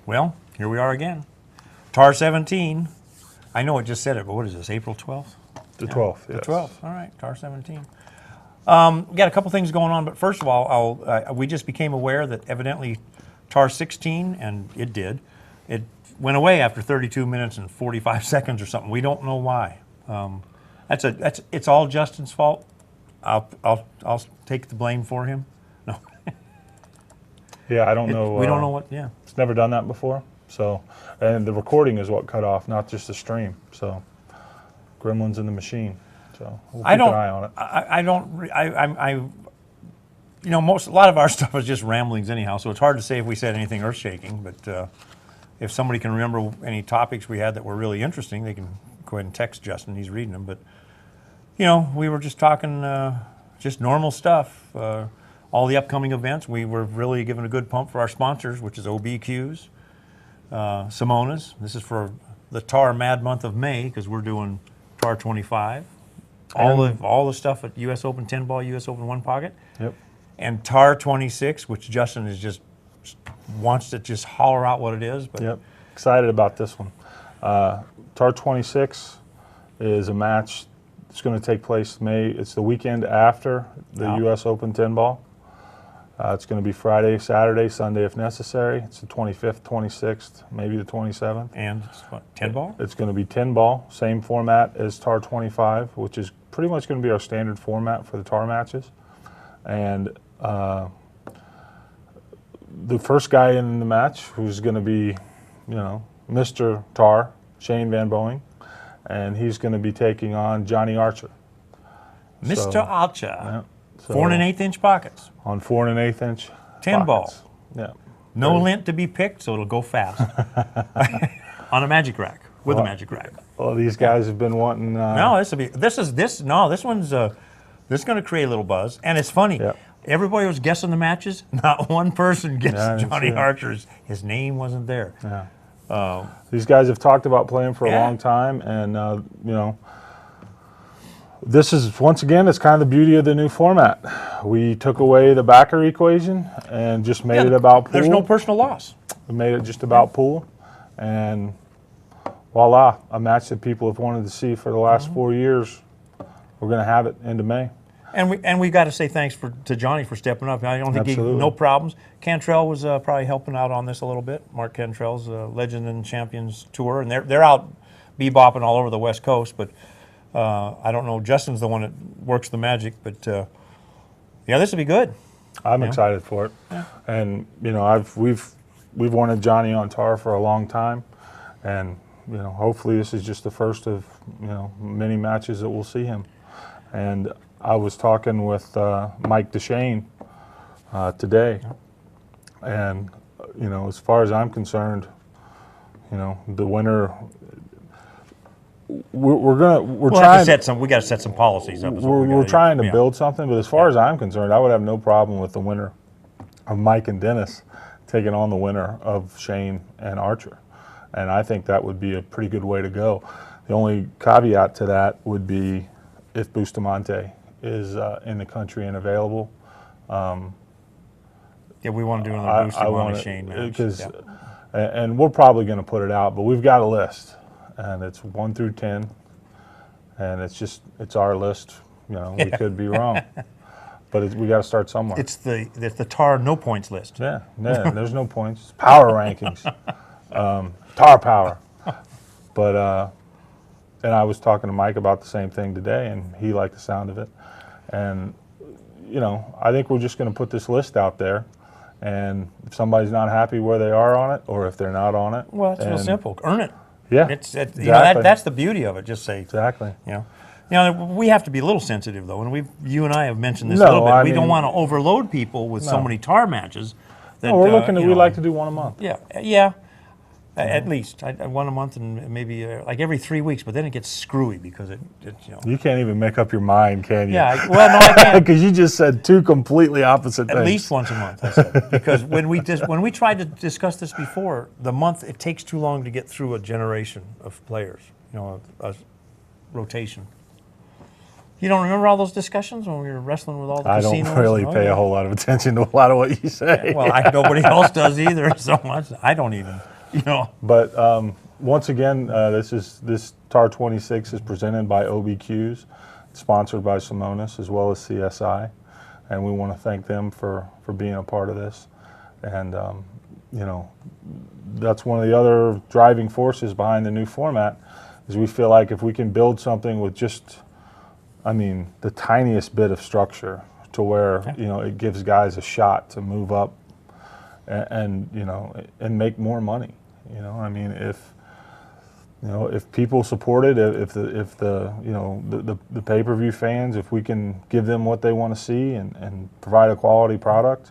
Well, here we are again. TAR 17. I know it just said it, but what is this, April 12th? The 12th, yes. The 12th, all right, TAR 17. We got a couple things going on, but first of all, we just became aware that evidently TAR 16, and it did, it went away after 32 minutes and 45 seconds or something. We don't know why. It's all Justin's fault. I'll take the blame for him. No. Yeah, I don't know. We don't know what, yeah. It's never done that before. So, and the recording is what cut off, not just the stream. So, gremlins in the machine. So, we'll keep an eye on it. A lot of our stuff is just ramblings anyhow, so it's hard to say if we said anything earth-shaking, but if somebody can remember any topics we had that were really interesting, they can go ahead and text Justin. He's reading them. But, we were just talking just normal stuff. All the upcoming events. We were really giving a good pump for our sponsors, which is OBQs, Simonas. This is for the TAR Mad month of May because we're doing TAR 25. All the stuff at U.S. Open 10 ball, U.S. Open 1 pocket. Yep. And TAR 26, which Justin is just wants to just holler out what it is. But yep. Excited about this one. TAR 26 is a match. It's going to take place May. It's the weekend after the U.S. Open 10 ball. It's going to be Friday, Saturday, Sunday if necessary. It's the 25th, 26th, maybe the 27th. And it's what, 10 ball? It's going to be 10 ball, same format as TAR 25, which is pretty much going to be our standard format for the TAR matches. And the first guy in the match, who's going to be, Mr. TAR, Shane Van Boeing, and he's going to be taking on Johnny Archer. Mr. Archer. Yeah. So 4 1/8 inch pockets. On 4 1/8 inch 10 ball. Yeah. No lint to be picked, so it'll go fast. On a magic rack, with a magic rack. Well, these guys have been wanting. No, this one's going to create a little buzz, and it's funny. Yep. Everybody was guessing the matches. Not one person guessed Yeah, Johnny Archer's. His name wasn't there. Yeah. These guys have talked about playing for a long time, and this is, once again, it's kind of the beauty of the new format. We took away the backer equation and just made it about pool. There's no personal loss. We made it just about pool, and voila, a match that people have wanted to see for the last 4 years. We're going to have it into May. And we got to say thanks to Johnny for stepping up. I don't think no problems. Cantrell was probably helping out on this a little bit. Mark Cantrell's Legend and Champions Tour, and they're out bebopping all over the West Coast, but I don't know. Justin's the one that works the magic, but this will be good. I'm excited for it, and we've wanted Johnny on TAR for a long time, and hopefully this is just the first of many matches that we'll see him. And I was talking with Mike Deshane today, and as far as I'm concerned, the winner. We got to set some policies up. We're trying to build something, but as far as I'm concerned, I would have no problem with the winner of Mike and Dennis taking on the winner of Shane and Archer, and I think that would be a pretty good way to go. The only caveat to that would be if Bustamante is in the country and available. We want to do another Bustamante Shane match. And we're probably going to put it out, but we've got a list. And it's 1 through 10, and it's our list. We could be wrong, but we got to start somewhere. It's the TAR no points list. Yeah, there's no points. It's power rankings, TAR power. But and I was talking to Mike about the same thing today, and he liked the sound of it. And I think we're just going to put this list out there, and if somebody's not happy where they are on it, or if they're not on it, well, it's real simple. Earn it. Yeah, exactly. That's the beauty of it. Just say exactly. We have to be a little sensitive though, and you and I have mentioned this a little bit. We don't want to overload people with so many TAR matches. That, we're looking at. We like to do one a month. Yeah. At least one a month, and maybe like every 3 weeks. But then it gets screwy because it You can't even make up your mind, can you? Yeah. Well, no, I can't. Because you just said two completely opposite things. At least once a month, I said. Because when we tried to discuss this before, it takes too long to get through a generation of players. A rotation. You don't remember all those discussions when we were wrestling with all the casinos? I don't really pay a whole lot of attention to a lot of what you say. Well, nobody else does either so much. I don't even. You know. But once again, this TAR 26 is presented by OBQs, sponsored by Simonis as well as CSI, and we want to thank them for being a part of this. And you know, that's one of the other driving forces behind the new format, is we feel like if we can build something with just, I mean, the tiniest bit of structure to where, you know, it gives guys a shot to move up and you know, and make more money. You know, I mean, if people support it, if the you know, the pay-per-view fans, if we can give them what they want to see and provide a quality product,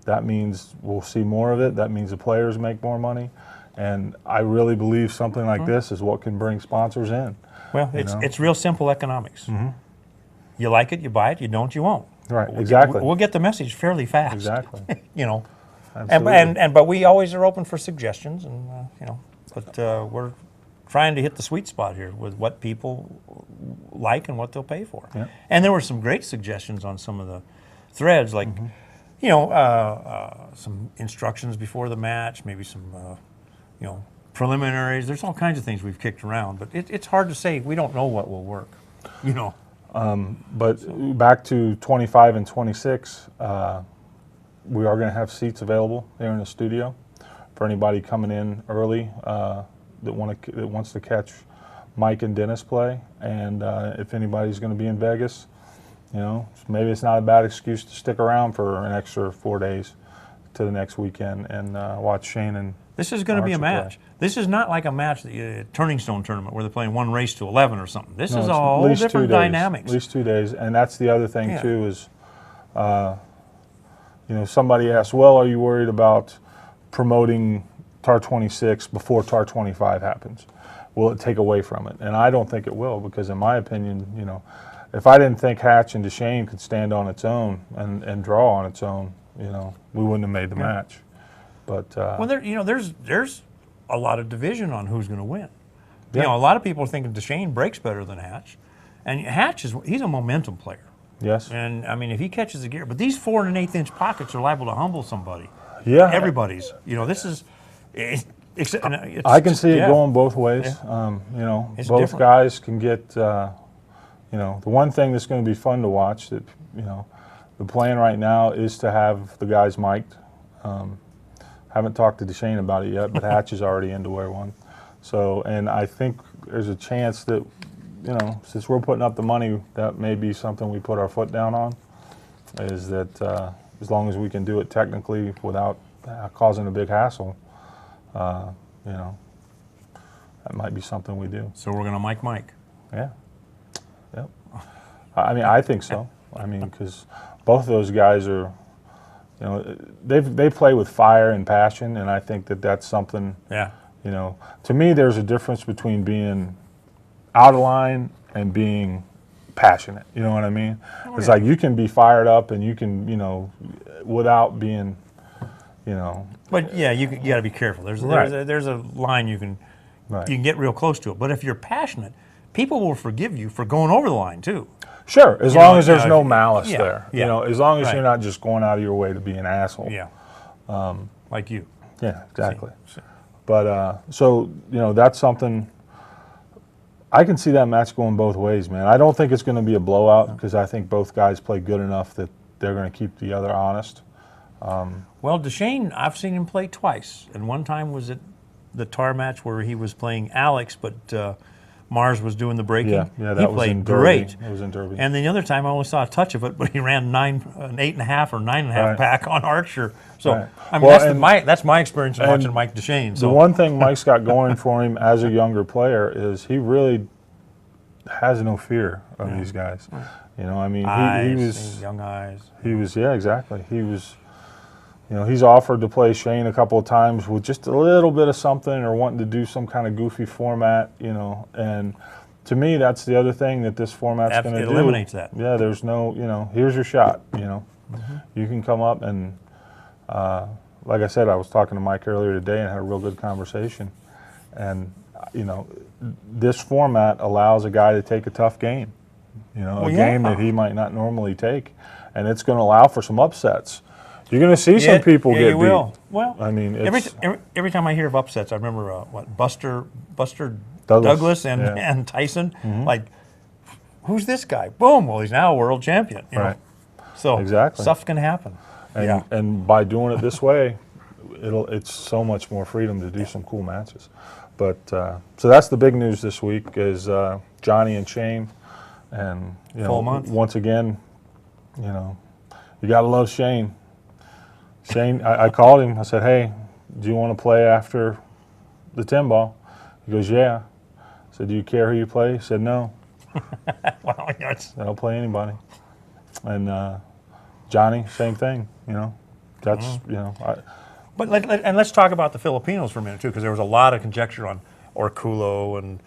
that means we'll see more of it. That means the players make more money. And I really believe something like this is what can bring sponsors in. Well, it's real simple economics. You like it, you buy it. You don't, you won't. Right, exactly. We'll get the message fairly fast. Exactly. You know, Absolutely. but we always are open for suggestions, and you know, but we're trying to hit the sweet spot here with what people like and what they'll pay for. Yeah. And there were some great suggestions on some of the threads, like you know, some instructions before the match, maybe some you know, preliminaries. There's all kinds of things we've kicked around, but it's hard to say. We don't know what will work. You know. But back to 25 and 26, we are going to have seats available here in the studio for anybody coming in early that wants to catch Mike and Dennis play. And if anybody's going to be in Vegas, you know, maybe it's not a bad excuse to stick around for an extra 4 days to the next weekend and watch Shane and This is going to be a match. This is not like a match, the Turning Stone tournament, where they're playing one race to 11 or something. This is all different dynamics. At least 2 days. And that's the other thing, too, is, you know, somebody asked, well, are you worried about promoting TAR 26 before TAR 25 happens? Will it take away from it? And I don't think it will, because in my opinion, you know, if I didn't think Hatch and DeShane could stand on its own and draw on its own, you know, we wouldn't have made the match. But well, you know, there's a lot of division on who's going to win. Yeah. You know, a lot of people are thinking DeShane breaks better than Hatch, and Hatch he's a momentum player. yes. And I mean, if he catches the gear, but these 4 1/8 inch pockets are liable to humble somebody. Yeah. Everybody's. You know, this is. I can see it going both ways. Yeah. You know, It's both different. guys can get. You know, the one thing that's going to be fun to watch, that, you know, the plan right now is to have the guys mic'd. Haven't talked to DeShane about it yet, but Hatch is already in to wear one. So, and I think there's a chance that, you know, since we're putting up the money, that may be something we put our foot down on, is that as long as we can do it technically without causing a big hassle, you know, that might be something we do. So we're going to Mike. Yeah. Yep. I mean, I think so. I mean, because both of those guys are, you know, they play with fire and passion, and I think that that's something. Yeah. You know, to me, there's a difference between being out of line and being passionate. You know what I mean? It's like you can be fired up and you can, you know, without being, you know. But yeah, you got to be careful. There's a line you can get real close to it. But if you're passionate, people will forgive you for going over the line too. Sure, as long as there's no malice yeah, there. yeah. You know, as long as Right. you're not just going out of your way to be an asshole. Yeah. Like you. Yeah, exactly. See. But so, you know, that's something. I can see that match going both ways, man. I don't think it's going to be a blowout, because I think both guys play good enough that they're going to keep the other honest. Well, DeShane, I've seen him play twice, and one time was at the TAR match where he was playing Alex, but Mars was doing the breaking. Yeah, he that was played in Derby. great. It was in Derby. And the other time I only saw a touch of it, but he ran an 8.5 or 9.5 Right. pack on Archer. So Right. I mean, Well, that's my experience in watching Mike DeShane. So The one thing Mike's got going for him as a younger player is he really has no fear of these guys. You know, I mean, he was young eyes. He was, yeah, exactly. He was, you know, he's offered to play Shane a couple of times with just a little bit of something, or wanting to do some kind of goofy format, you know. And to me, that's the other thing that this format's going to do. It eliminates that. Yeah, there's no, you know, here's your shot, you know. You can come up and, like I said, I was talking to Mike earlier today and had a real good conversation. And, you know, this format allows a guy to take a tough game, you know, a game that he might not normally take. And it's going to allow for some upsets. You're going to see some people yeah, get you beat. will. Well, I mean, every time I hear of upsets, I remember Buster Douglas, Douglas and, yeah. and Tyson. Like, who's this guy? Boom! Well, he's now a world champion. You know? Right. So Exactly. stuff can happen. And, yeah. and by doing it this way, it's so much more freedom to do some cool matches. But so that's the big news this week is Johnny and Shane, and Full month. once again, you gotta love Shane. Shane, I called him. I said, "Hey, do you want to play after the 10 ball?" He goes, "Yeah." I said, "Do you care who you play?" He said, "No." Well, it's, I don't play anybody. And Johnny, same thing. That's but let's talk about the Filipinos for a minute too, because there was a lot of conjecture on Orculo and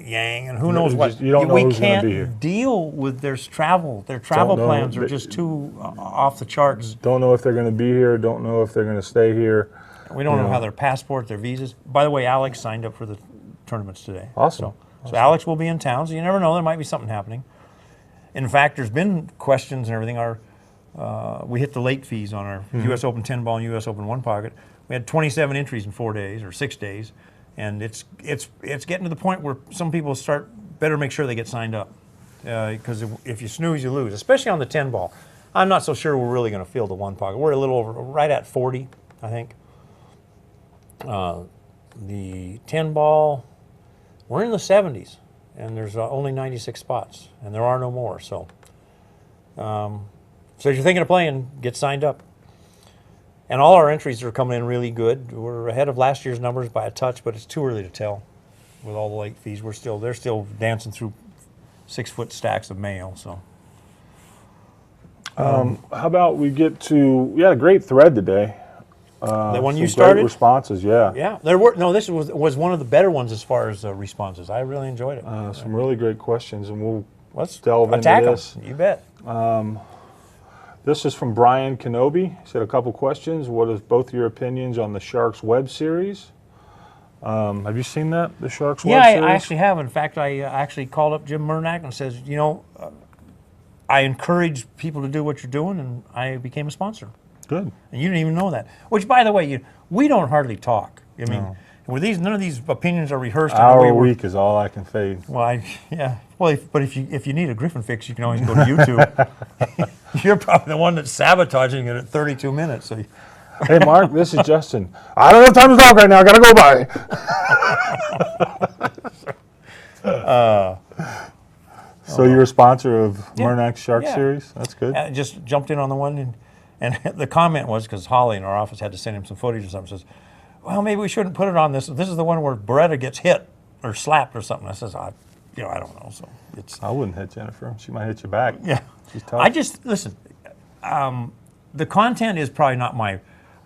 Yang and who knows what. you don't know we who's gonna can't be here. deal with their travel. Their travel know. plans are just too off the charts. Don't know if they're going to be here. Don't know if they're going to stay here. We don't know how their passports, their visas. By the way, Alex signed up for the tournaments today. Awesome. So Alex will be in town, so you never know. There might be something happening. In fact, there's been questions and everything. We hit the late fees on our U.S. Open 10 ball and U.S. Open 1 pocket. We had 27 entries in 4 days or 6 days, and it's getting to the point where some people better make sure they get signed up, because if you snooze, you lose, especially on the 10 ball. I'm not so sure we're really going to field the 1 pocket. We're a little over, right at 40, I think. The 10 ball, we're in the 70s, and there's only 96 spots, and there are no more. So, so if you're thinking of playing, get signed up. And all our entries are coming in really good. We're ahead of last year's numbers by a touch, but it's too early to tell. With all the late fees, they're still dancing through 6-foot stacks of mail. So, How about we get to? We had a great thread today. the one you Some great started, responses, yeah. yeah, there were this was one of the better ones as far as responses. I really enjoyed it. Some really great questions, and we'll Let's delve into attack 'em. this. You bet. This is from Brian Kenobi. He said a couple questions. What is both your opinions on the Sharks web series? Have you seen that, the Sharks Yeah, web series? I actually have. In fact, I actually called up Jim Murnak and says, I encourage people to do what you're doing, and I became a sponsor. Good. And you didn't even know that. Which, by the way, we don't hardly talk. I mean, none of these opinions are rehearsed. in the Hour way a we're- week is all I can fade. Well, yeah. Well, but if you need a Griffin fix, you can always go to YouTube. You're probably the one that's sabotaging it at 32 minutes. So. Hey, Mark, this is Justin. I don't have time to talk right now. I got to go by. So you're a sponsor of Murnak's Shark Yeah. Series? That's good. I just jumped in on the one, and the comment was, because Holly in our office had to send him some footage or something, says, well, maybe we shouldn't put it on this. This is the one where Beretta gets hit or slapped or something. I says, I don't know. So it's I wouldn't hit Jennifer. She might hit you back. yeah. She's tough. I just listen. The content is probably not my.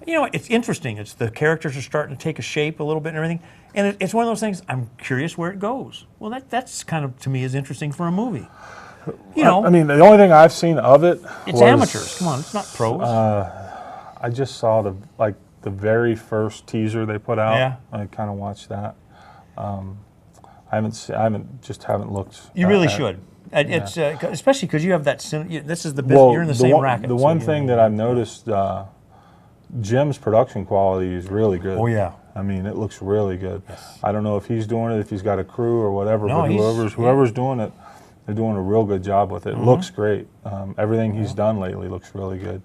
It's interesting. It's the characters are starting to take a shape a little bit and everything, and it's one of those things. I'm curious where it goes. Well, that's kind of to me is interesting for a movie. I mean, the only thing I've seen of it It's was, amateurs. Come on, it's not pros. I just saw the very first teaser they put out. Yeah. I kind of watched that. I haven't looked. You really at- should. It's especially because you have that. This is the business. Well, You're in the same one, racket. The so one you thing know. that I've noticed, Jim's production quality is really good. Oh yeah. I mean, it looks really good. I don't know if he's doing it, if he's got a crew or whatever, No, but he's- whoever's doing it, they're doing a real good job with it. It looks Mm-hmm. great. Everything he's done lately looks really good,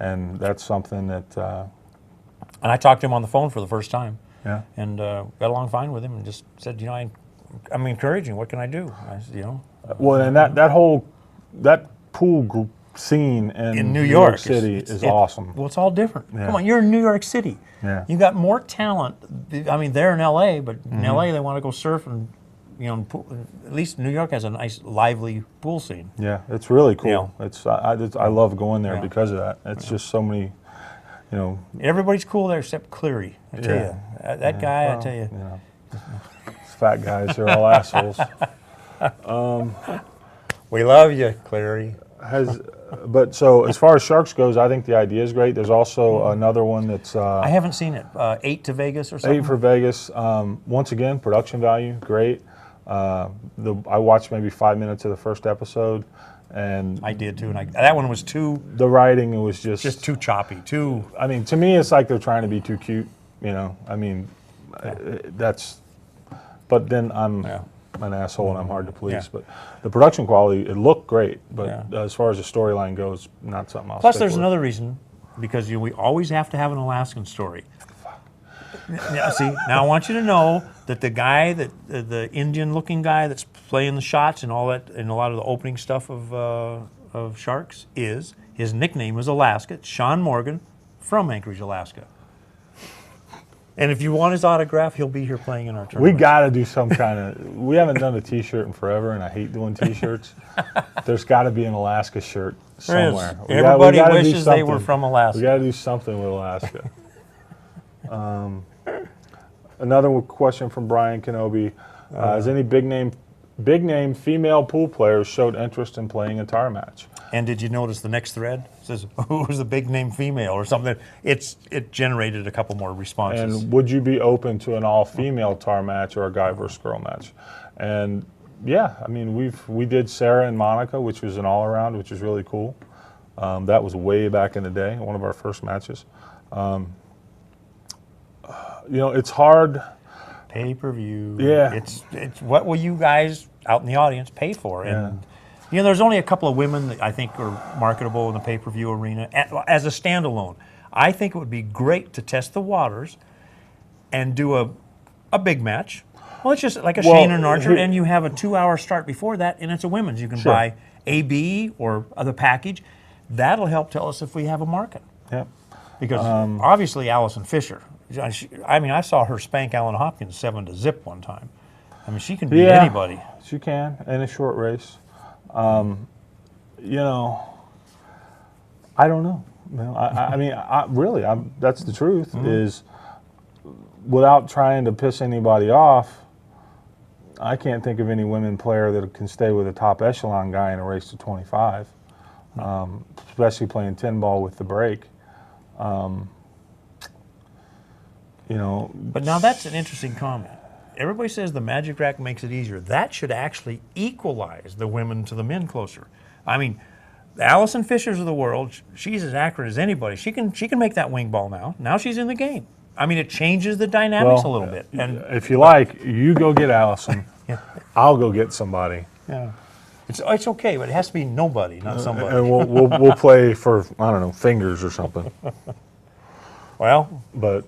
and that's something that And I talked to him on the phone for the first time, yeah. and got along fine with him, and just said, I'm encouraging. What can I do? I said, Well, and that pool group scene in New York City is awesome. Well, it's all different. Yeah. Come on, you're in New York City. Yeah. You got more talent. I mean, they're in L.A., but Mm-hmm. in L.A. they want to go surf, and at least New York has a nice, lively pool scene. Yeah, it's really cool. Yeah. I love going there Yeah. because of that. It's just so many, Everybody's cool there except Cleary. I tell Yeah. you, that guy. I tell you. Fat guys, they're all assholes. We love you, Cleary. But so as far as Sharks goes, I think the idea is great. There's also another one that's I haven't seen it. 8 to Vegas or something. 8 for Vegas. Once again, production value, great. I watched maybe 5 minutes of the first episode, and I did too, and that one was the writing was just too choppy, too. I mean, to me, it's like they're trying to be too cute. I mean, that's. But then I'm an asshole and I'm hard to please. Yeah. But the production quality, it looked great. But Yeah. as far as the storyline goes, not something else. Plus, there's another reason, because we always have to have an Alaskan story. Now, see, now I want you to know that the guy, the Indian-looking guy that's playing the shots and all that, and a lot of the opening stuff of Sharks, his nickname is Alaska. It's Sean Morgan from Anchorage, Alaska. And if you want his autograph, he'll be here playing in our We tournament. got to do some kind of. We haven't done a T-shirt in forever, and I hate doing T-shirts. There's got to be an Alaska shirt There is. somewhere. Everybody gotta do wishes they were something. from Alaska. We got to do something with Alaska. Another question from Brian Kenobi: has any big name female pool players showed interest in playing a tar match? And did you notice the next thread? It says, who was the big name female or something? It generated a couple more responses. And would you be open to an all-female tar match or a guy versus girl match? And yeah, I mean, we did Sarah and Monica, which was an all-around, which was really cool. That was way back in the day, one of our first matches. It's hard. Pay-per-view. Yeah. It's what will you guys out in the audience pay for? And there's only a couple of women that I think are marketable in the pay-per-view arena as a standalone. I think it would be great to test the waters and do a big match. Well, it's just like a Shane and Archer, and you have a 2-hour start before that, and it's a women's. You can buy AB or the package. That'll help tell us if we have a market. Yeah. Because obviously Allison Fisher, I saw her spank Alan Hopkins 7-0 one time. I mean, she can beat anybody. She can in a short race. I don't know. Really, that's the truth. Is without trying to piss anybody off, I can't think of any women player that can stay with a top echelon guy in a race to 25, especially playing 10 ball with the break. But now that's an interesting comment. Everybody says the Magic Rack makes it easier. That should actually equalize the women to the men closer. I mean, the Allison Fishers of the world, she's as accurate as anybody. She can make that wing ball now. Now she's in the game. I mean, it changes the dynamics a little bit. And if you like, you go get Allison. I'll go get somebody. yeah, it's okay, but it has to be nobody, not somebody. And we'll play for, I don't know, fingers or something. Well, But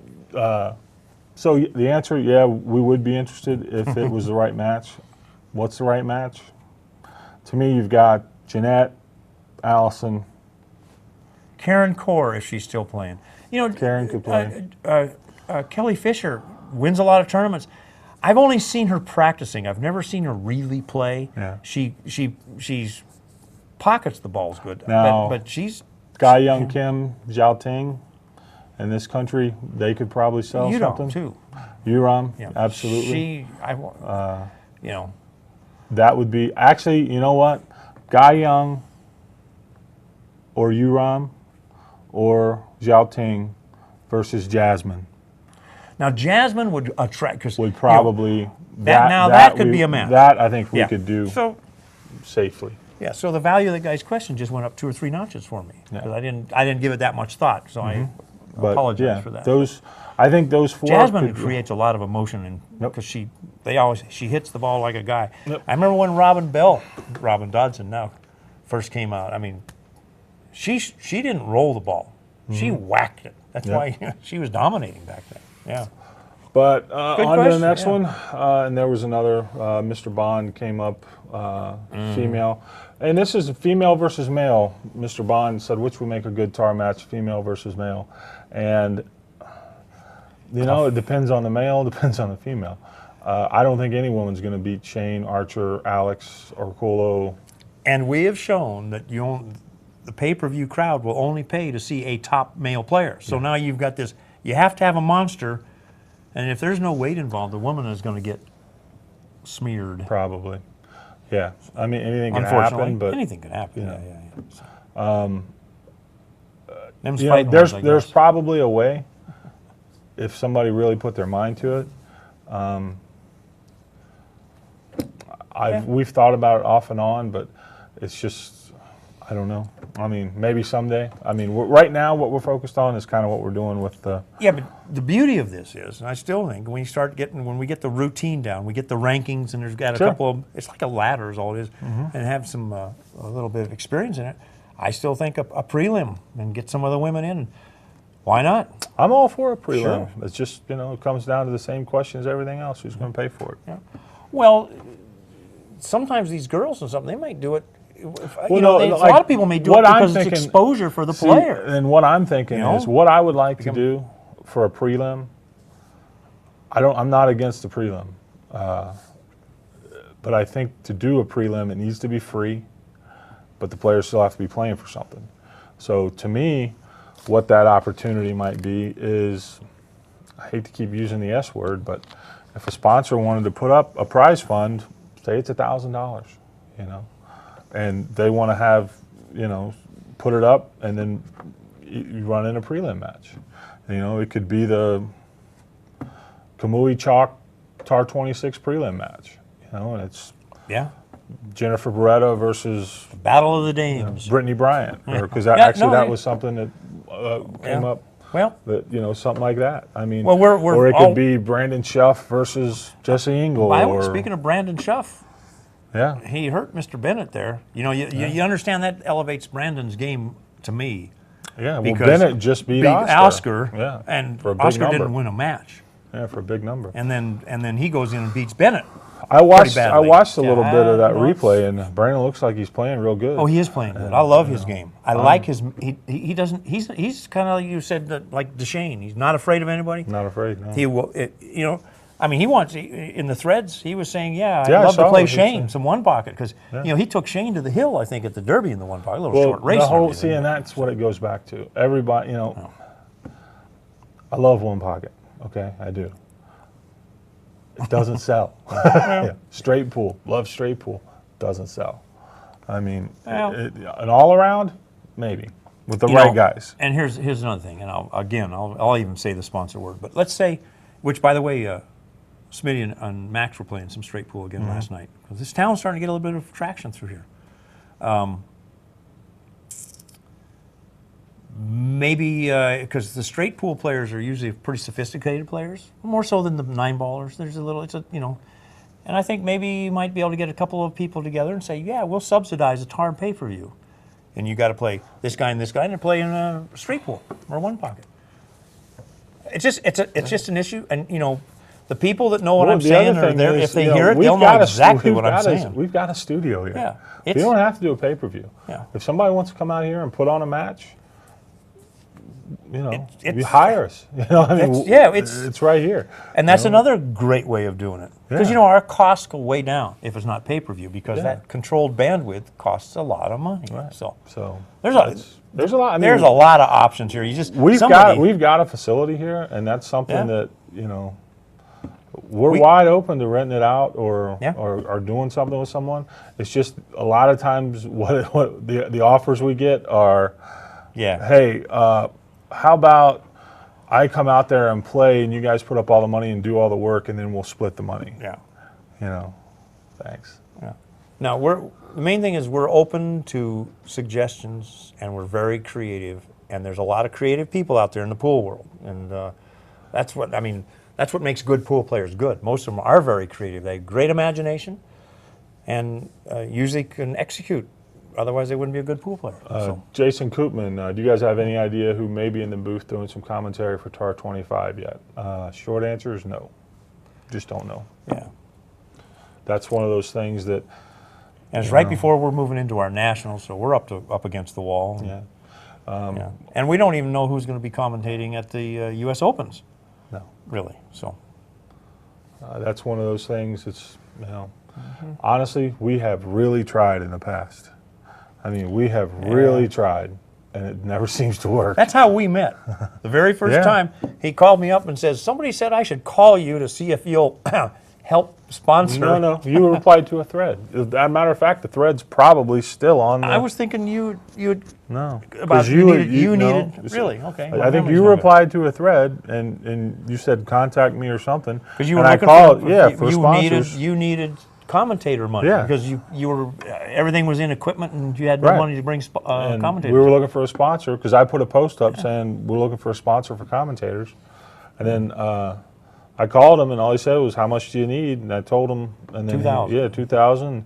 so the answer, yeah, we would be interested if it was the right match. What's the right match? To me, you've got Jeanette, Allison. Karen Core, if she's still playing. Karen could play. Kelly Fisher wins a lot of tournaments. I've only seen her practicing. I've never seen her really play. Yeah. She's pockets the balls good. Now, but she's Guy Young Kim, Zhao Ting, in this country, they could probably sell something. too. Yuram, Yeah. absolutely. That would be, actually, you know what? Guy Young or Yuram or Zhao Ting versus Jasmine Now Jasmine would attract because would probably that could be a match. That I think we could do So safely. yeah, so the value of the guy's question just went up 2 or 3 notches for me because I didn't give it that much thought. So I But apologize for that. I think those 4. Jasmine could- creates a lot of emotion, and Yep. because she hits the ball like a guy. Yep. I remember when Robin Dodson now first came out. I mean, she didn't roll the ball; she whacked it. That's Yep. why she was dominating back then. Yeah. But Good on to the question, next yeah. one, and there was another. Mr. Bond came up, female, and this is female versus male. Mr. Bond said, "Which would make a good tar match, female versus male?" And it depends on the male, depends on the female. I don't think any woman's going to beat Shane, Archer, Alex, or Colo. And we have shown that the pay-per-view crowd will only pay to see a top male player. So now you've got this. You have to have a monster, and if there's no weight involved, the woman is going to get smeared. Probably, yeah. I mean, anything can Unfortunately, happen, but anything can happen. Yeah. So, them's fighting there's ones, I guess. probably a way if somebody really put their mind to it. we've thought about it off and on, but it's just, I don't know. I mean, maybe someday. I mean, right now what we're focused on is kind of what we're doing with the. Yeah, but the beauty of this is, and I still think when we get the routine down, we get the rankings, and there's got a Sure. couple of, it's like a ladder is all it is, and have some a little bit of experience in it. I still think a prelim and get some of the women in. Why not? I'm all for a prelim. Sure. It's just, it comes down to the same question as everything else. Who's going to pay for it? Yeah. Well, sometimes these girls and something, they might do it. A lot of people may do it because it's exposure for the player. And what I'm thinking is what I would like to do for a prelim. I'm not against the prelim, but I think to do a prelim, it needs to be free, but the players still have to be playing for something. So to me, what that opportunity might be is, I hate to keep using the S word, but if a sponsor wanted to put up a prize fund, say it's $1,000, and they want to have, put it up, and then you run in a prelim match. It could be the Kamui Chalk Tar 26 prelim match, and it's Jennifer Beretta versus Battle of the Dames. Brittany Bryant, because that was something that came up. Well, that something like that. I mean, or it could be Brandon Schuff versus Jesse Engel. Speaking of Brandon Schuff, yeah, he hurt Mr. Bennett there. You understand that elevates Brandon's game to me. Yeah, well, Bennett just beat Oscar. Yeah, and for a big Oscar number. didn't win a match. Yeah, for a big number. And then he goes in and beats Bennett. I watched badly. a little bit of that replay, and Brandon looks like he's playing real good. Oh, he is playing good. I love his game. I like his. He doesn't. He's kind of like you said, like Duchesne. He's not afraid of anybody. Not afraid. No. He will. I mean, he wants in the threads. He was saying, I'd love to play Shane some one pocket because he took Shane to the hill. I think at the Derby in the one pocket, a little short race. And that's what it goes back to. Everybody, I love one pocket. Okay, I do. It doesn't sell. Straight pool, love straight pool, doesn't sell. I mean, an all around, maybe with the right guys. And here's another thing, and I'll even say the sponsor word. But let's say, which by the way, Smitty and Max were playing some straight pool again last night because this town's starting to get a little bit of traction through here. Maybe because the straight pool players are usually pretty sophisticated players, more so than the 9-ballers. There's and I think maybe you might be able to get a couple of people together and say, we'll subsidize a tar pay-per-view, and you got to play this guy, and they're playing a straight pool or one pocket. It's just an issue, and the people that know what I'm saying are there. If they hear it, they'll know exactly what I'm saying. We've got a studio here. Yeah, we don't have to do a pay-per-view. Yeah. If somebody wants to come out here and put on a match, you hire us. It's right here. And that's another great way of doing it. Because our costs go way down if it's not pay-per-view because that controlled bandwidth costs a lot of money. Right. So there's a lot. I mean, there's a lot of options here. We've got a facility here, and that's something that we're wide open to renting it out or doing something with someone. It's just a lot of times what the offers we get are, hey. How about I come out there and play, and you guys put up all the money and do all the work, and then we'll split the money. Yeah. Thanks. Yeah. Now the main thing is we're open to suggestions, and we're very creative, and there's a lot of creative people out there in the pool world, and that's what makes good pool players good. Most of them are very creative. They have great imagination, and usually can execute. Otherwise, they wouldn't be a good pool player. Jason Koopman, do you guys have any idea who may be in the booth doing some commentary for TAR 25 yet? Short answer is no. Just don't know. Yeah. That's one of those things that... And it's right before we're moving into our nationals, so we're up against the wall. Yeah. And we don't even know who's going to be commentating at the U.S. Opens. No. Really, so... that's one of those things that's, honestly, we have really tried in the past. I mean, we have really tried, and it never seems to work. That's how we met. The very first time, he called me up and says, somebody said I should call you to see if you'll help sponsor. No, you replied to a thread. As a matter of fact, the thread's probably still on. I was thinking you'd no, about you needed really okay. I think you replied to a thread and you said contact me or something. Because you were looking for sponsors. you needed commentator money Yeah. because you were everything was in equipment and you had no Right. money to bring And commentators. we were looking for a sponsor because I put a post up saying we're looking for a sponsor for commentators. And then I called him, and all he said was, "How much do you need?" And I told him, and then $2,000. Yeah, 2,000.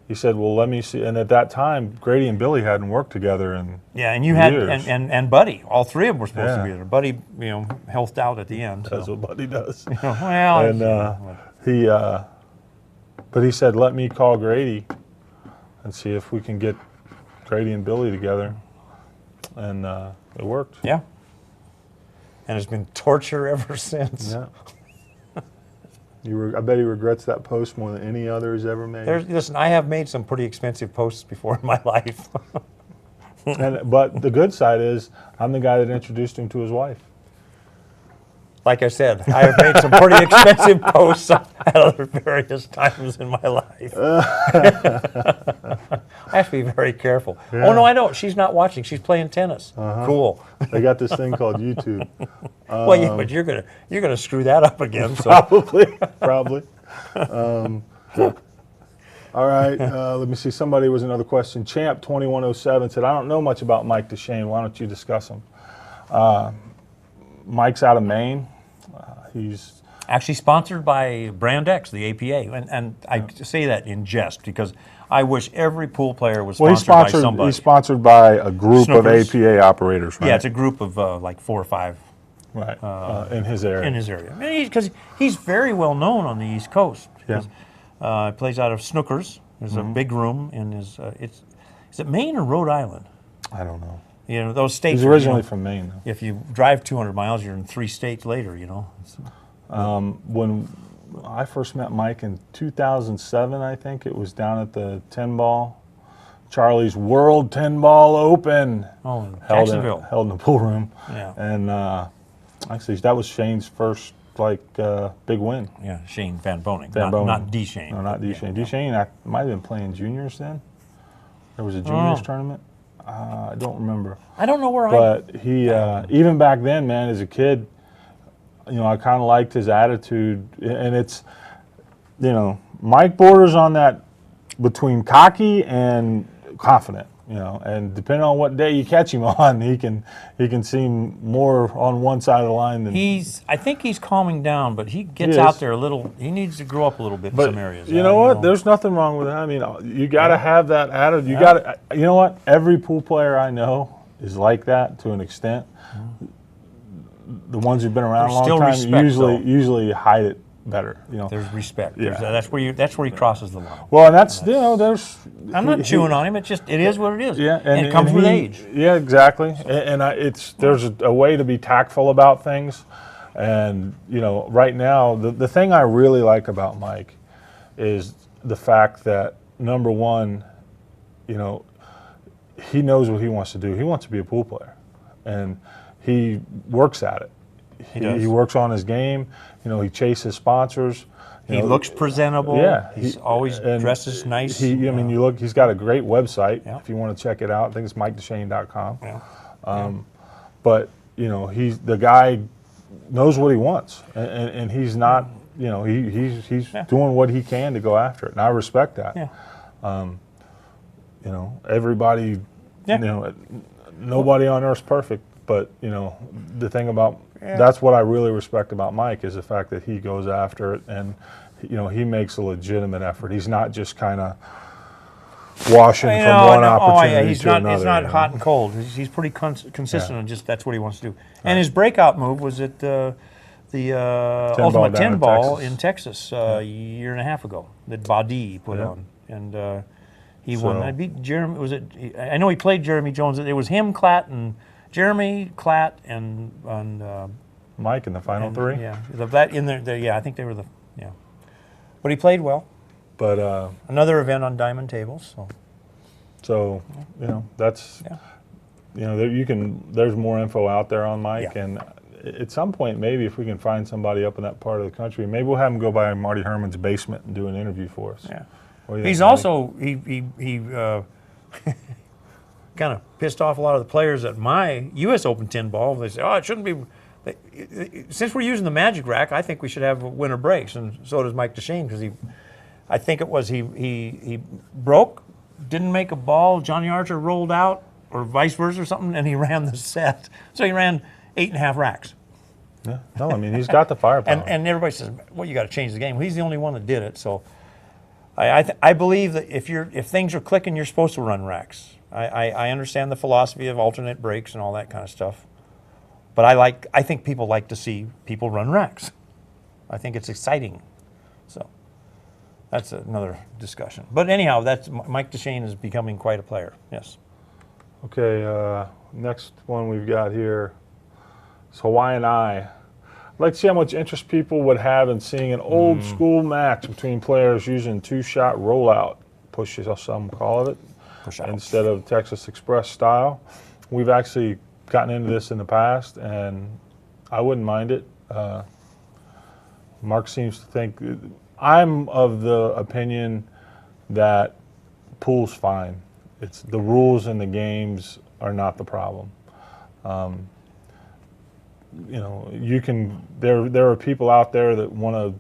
He said, "Well, let me see." And at that time, Grady and Billy hadn't worked together, and Yeah, and you had years. and Buddy, all three of them were supposed to Yeah. be there. Buddy, healthed out at the end. that's So. what Buddy does. Well, And but he said, "Let me call Grady and see if we can get Grady and Billy together," and it worked. yeah. And it's been torture ever since. Yeah. I bet he regrets that post more than any other he's ever made. Listen, I have made some pretty expensive posts before in my life. But the good side is, I'm the guy that introduced him to his wife. Like I said, I have made some pretty expensive posts at other various times in my life. I have to be very careful. Yeah. Oh no, I don't. She's not watching. She's playing tennis. Cool. They got this thing called YouTube. Well, yeah, but you're gonna screw that up again. So Probably. All right. Let me see. Somebody was another question. Champ 2107 said, "I don't know much about Mike DeShane. Why don't you discuss him?" Mike's out of Maine. He's actually sponsored by Brand X, the APA, and I say that in jest because I wish every pool player was well. sponsored by somebody. He's sponsored by a group Snookers. of APA operators, right? Yeah, it's a group of like 4 or 5 right in his area. in his area. Because he's very well known on the East Coast. Yeah. 'Cause, he plays out of Snookers. There's a big room in his. Is it Maine or Rhode Island? I don't know. Those states. He's originally from Maine, though. If you drive 200 miles, you're in 3 states later. When I first met Mike in 2007, I think it was down at the 10 ball, Charlie's World 10 Ball Open. Oh, in held Jacksonville. held in the pool room. Yeah. And actually, that was Shane's first big win. Yeah, Shane Van Boning. Van Boning. Not D. Shane. No, not D. Shane. Yeah. D. Shane might have been playing juniors then. There was a juniors Oh. tournament. I don't remember. I don't know where But he, even back then, man, as a kid, I kind of liked his attitude. And it's, Mike borders on that between cocky and confident, and depending on what day you catch him on, he can seem more on one side of the line than I think he's calming down, but he gets He out is. there a little. He needs to grow up a little bit in But some areas. you know what? There's nothing wrong with that. I mean, you got to have that attitude. You got to. You know what? Every pool player I know is like that to an extent. The ones who've been around There's a long still time respect, usually hide it better. There's respect. Yeah. That's where he crosses the line. Well, and that's there's. I'm not chewing on him. It is what it is. Yeah, and it comes with he- age. Yeah, exactly. There's a way to be tactful about things, and right now the thing I really like about Mike is the fact that number one, he knows what he wants to do. He wants to be a pool player, and he works at it. He does. He works on his game. He chases sponsors. He looks presentable. Yeah, He's always and dresses nice. He's got a great website. Yeah. If you want to check it out, I think it's MikeDeShane.com. Yeah. But he's the guy knows what he wants, and he's not. He's doing what he can to go after it, and I respect that. Yeah. Everybody. Yeah. Nobody on earth's perfect, but the thing about that's what I really respect about Mike is the fact that he goes after it, and he makes a legitimate effort. He's not just kind of washing from one opportunity he's to not. another. It's not hot and cold. He's pretty consistent and just that's what he wants to do. And his breakout move was at the Ultimate 10 Ball in Texas a year and a half ago that Badi put on, and he won. I beat Jeremy. I know he played Jeremy Jones. It was him, Klatt, and Jeremy, Klatt, and Mike in the final three. Yeah, that in there. Yeah, I think they were the. Yeah, but he played well. But Another event on diamond tables. so that's there's more info out there on Mike, Yeah. and at some point maybe if we can find somebody up in that part of the country, maybe we'll have him go by Marty Herman's basement and do an interview for us. Yeah. What do you He's think, Marty? also he kind of pissed off a lot of the players at my U.S. Open 10 ball. They say, "Oh, it shouldn't be." Since we're using the Magic Rack, I think we should have winter breaks, and so does Mike DeShane because I think it was he broke, didn't make a ball. Johnny Archer rolled out, or vice versa or something, and he ran the set. So he ran 8.5 racks. Yeah. No, I mean, he's got the firepower. And everybody says, well, you got to change the game. Well, he's the only one that did it. So I believe that if things are clicking, you're supposed to run racks. I understand the philosophy of alternate breaks and all that kind of stuff. But I think people like to see people run racks. I think it's exciting. So that's another discussion. But anyhow, Mike Deschene is becoming quite a player. Yes. Okay, next one we've got here is Hawaiian Eye. I'd like to see how much interest people would have in seeing an old school match between players using two-shot rollout, push as some call it, Push out. instead of Texas Express style. We've actually gotten into this in the past, and I wouldn't mind it. Mark seems to think, I'm of the opinion that pool's fine. It's the rules and the games are not the problem. You can. There are people out there that want to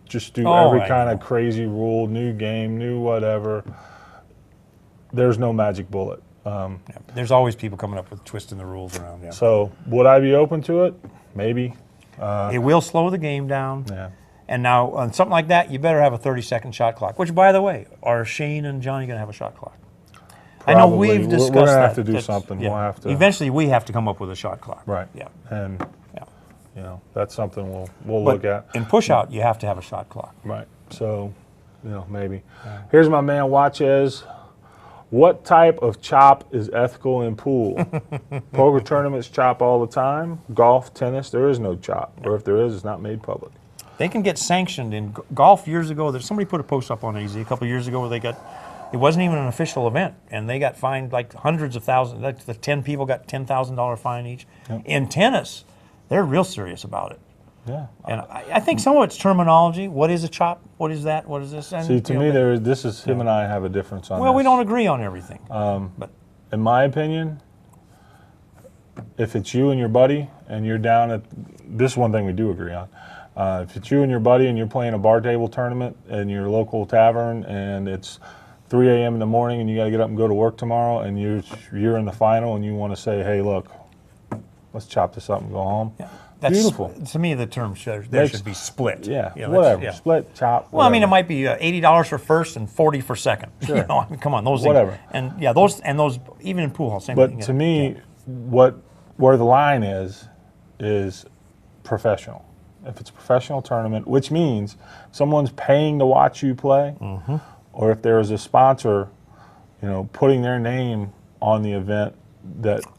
just do every kind of crazy rule, new game, new whatever. There's no magic bullet. There's always people coming up with twisting the rules around. Yeah. So would I be open to it? Maybe. It will slow the game down. Yeah. And now on something like that, you better have a 30-second shot clock. Which, by the way, are Shane and Johnny going to have a shot clock? I know Probably. we've discussed We're gonna that. have to do something. Yeah. We'll have to. Eventually, we have to come up with a shot clock. Right. Yeah. And Yeah. that's something we'll But look at. in push out, you have to have a shot clock. Right. So, maybe. Here's my man Watches. What type of chop is ethical in pool? Poker tournaments chop all the time. Golf, tennis, there is no chop. Or if there is, it's not made public. They can get sanctioned in golf years ago. Somebody put a post up on AZ a couple of years ago where it wasn't even an official event, and they got fined like hundreds of thousands. Like the 10 people got $10,000 fine each. Yep. In tennis, they're real serious about it. Yeah. And I think some of it's terminology. What is a chop? What is that? What is this? And, See, to me, him and I have a difference on well, this. we don't agree on everything. But In my opinion, if it's you and your buddy and you're down at, this is one thing we do agree on. If it's you and your buddy and you're playing a bar table tournament in your local tavern and it's 3 a.m. in the morning and you got to get up and go to work tomorrow and you're in the final and you want to say, hey, look, let's chop this up and go home. yeah, Beautiful. To me, the term should be split. Yeah, You know, whatever. yeah. Split, chop. Well, I mean, it whatever. might be $80 for first and $40 for second. Sure. You know, I mean, come on, those Whatever. things. And those even in pool hall, same thing. But to me, where the line is professional. If it's a professional tournament, which means someone's paying to watch you play, or if there is a sponsor, putting their name on the event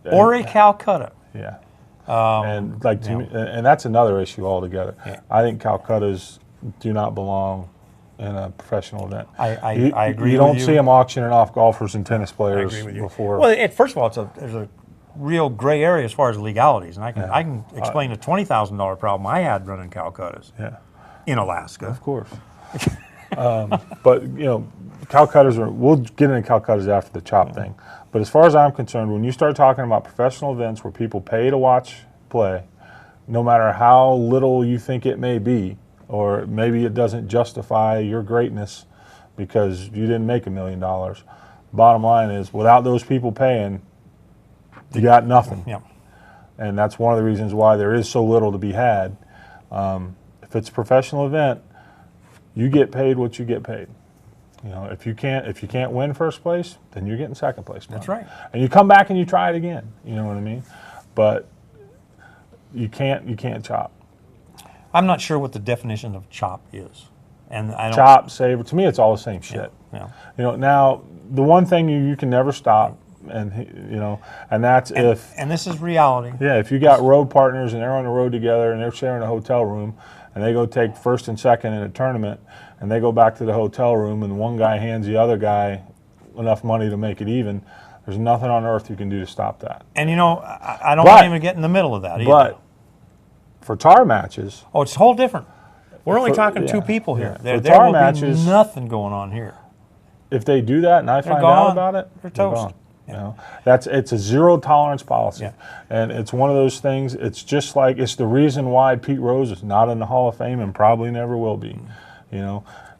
or a Calcutta. Yeah. And to me, and that's another issue altogether. Yeah. I think Calcuttas do not belong in a professional event. I agree You with don't you. see them auctioning off golfers and tennis players I agree with you. before. Well, first of all, there's a real gray area as far as legalities, and I can explain a $20,000 problem I had running Calcuttas yeah. in Alaska. Of course. But, Calcuttas we'll get into Calcuttas after the chop thing. But as far as I'm concerned, when you start talking about professional events where people pay to watch play, no matter how little you think it may be, or maybe it doesn't justify your greatness because you didn't make $1 million, bottom line is, without those people paying, you got nothing. Yeah. And that's one of the reasons why there is so little to be had. If it's a professional event, you get paid what you get paid. If you can't win first place, then you're getting second place. That's right. And you come back and you try it again. You know what I mean? But you can't chop. I'm not sure what the definition of chop is, and I don't. Chop, savor. To me, it's all the same shit. Yeah. Now the one thing you can never stop, and and that's if. And this is reality. Yeah, if you got road partners and they're on the road together and they're sharing a hotel room and they go take first and second in a tournament and they go back to the hotel room and one guy hands the other guy enough money to make it even, there's nothing on earth you can do to stop that. And I don't want to even get in the middle of that either. But for tar matches, it's whole different. We're only talking yeah, two people here. yeah. There For tar will matches- be nothing going on here. if they do that and I find out gone. about it, They're they're toast. gone. It's a zero tolerance policy, Yeah. and it's one of those things. It's just like it's the reason why Pete Rose is not in the Hall of Fame and probably never will be.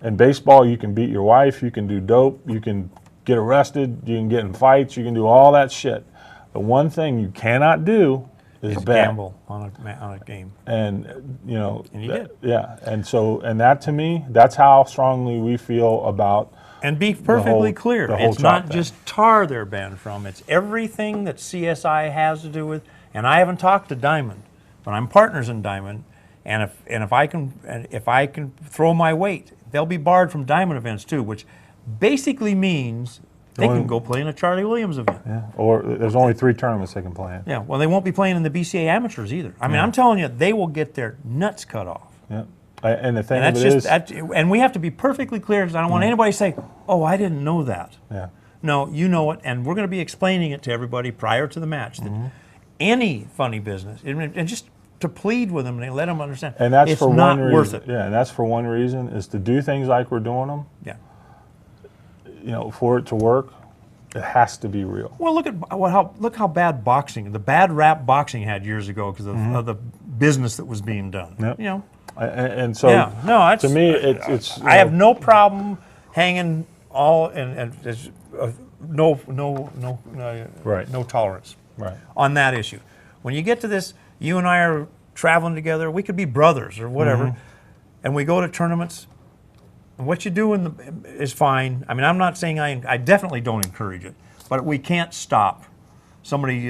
In baseball, you can beat your wife, you can do dope, you can get arrested, you can get in fights, you can do all that shit. The one thing you cannot do is It's bet. gamble on a game. And you know, And he did. yeah. And so, and that to me, that's how strongly we feel about. And be perfectly whole- clear, the whole it's not chop thing. just tar they're banned from. It's everything that CSI has to do with. And I haven't talked to Diamond, but I'm partners in Diamond. And if I can throw my weight, they'll be barred from Diamond events too, which basically means they can go play in a Charlie Williams event. Yeah. Or there's only 3 tournaments they can play in. Yeah. Well, they won't be playing in the BCA amateurs either. I mean, I'm telling you, they will get their nuts cut off. Yeah. And the thing And of that's it is, just and we have to be perfectly clear because I don't want anybody to say, "Oh, I didn't know that." yeah. No, you know it, and we're going to be explaining it to everybody prior to the match. That any funny business, and just to plead with them and let them understand, And that's it's for not one worth reason. it. Yeah, and that's for one reason is to do things like we're doing them. Yeah. You know, for it to work, it has to be real. Well, look how bad boxing, the bad rap boxing had years ago because of the business that was being done. Yep. You know. And so, Yeah. No, that's, to me, it's. I have no problem hanging all and there's no Right. no tolerance. Right. On that issue. When you get to this, you and I are traveling together, we could be brothers or whatever, and we go to tournaments, and what you do is fine. I mean, I'm not saying I definitely don't encourage it, but we can't stop somebody,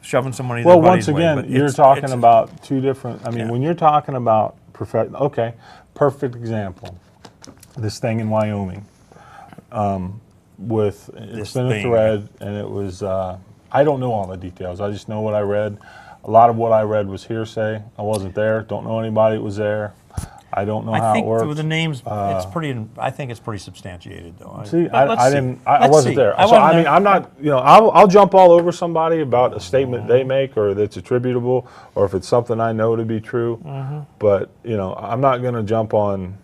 shoving somebody Well, their buddy's once way. again, But you're it's- talking it's- about 2 different. I mean, Yeah. when you're talking about okay, perfect example. This thing in Wyoming, with it's been a thing. thread, and it was. I don't know all the details. I just know what I read. A lot of what I read was hearsay. I wasn't there. Don't know anybody that was there. I don't know I how think it works. with the names, it's pretty. I think it's pretty substantiated, though. See, But let's I see. didn't. I Let's wasn't see. there. I So wasn't I mean, there. I'm not. You know, I'll jump all over somebody about a statement they make, or that's attributable, or if it's something I know to be true. But you know, I'm not going to jump on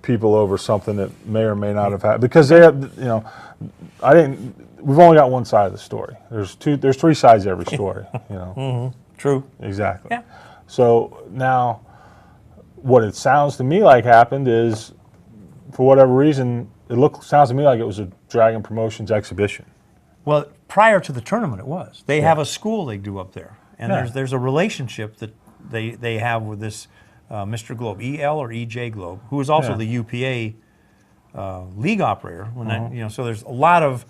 people over something that may or may not have happened because they have. You know, I didn't. We've only got one side of the story. There's 3 sides to every story. You know. True. Exactly. Yeah. So now, what it sounds to me like happened is, for whatever reason, sounds to me like it was a Dragon Promotions exhibition. Well, prior to the tournament, it was. They have a school they do up there, and Yeah. there's a relationship that they have with this Mr. Globe, EL or EJ Globe, who is also Yeah. the UPA league operator. So there's a lot of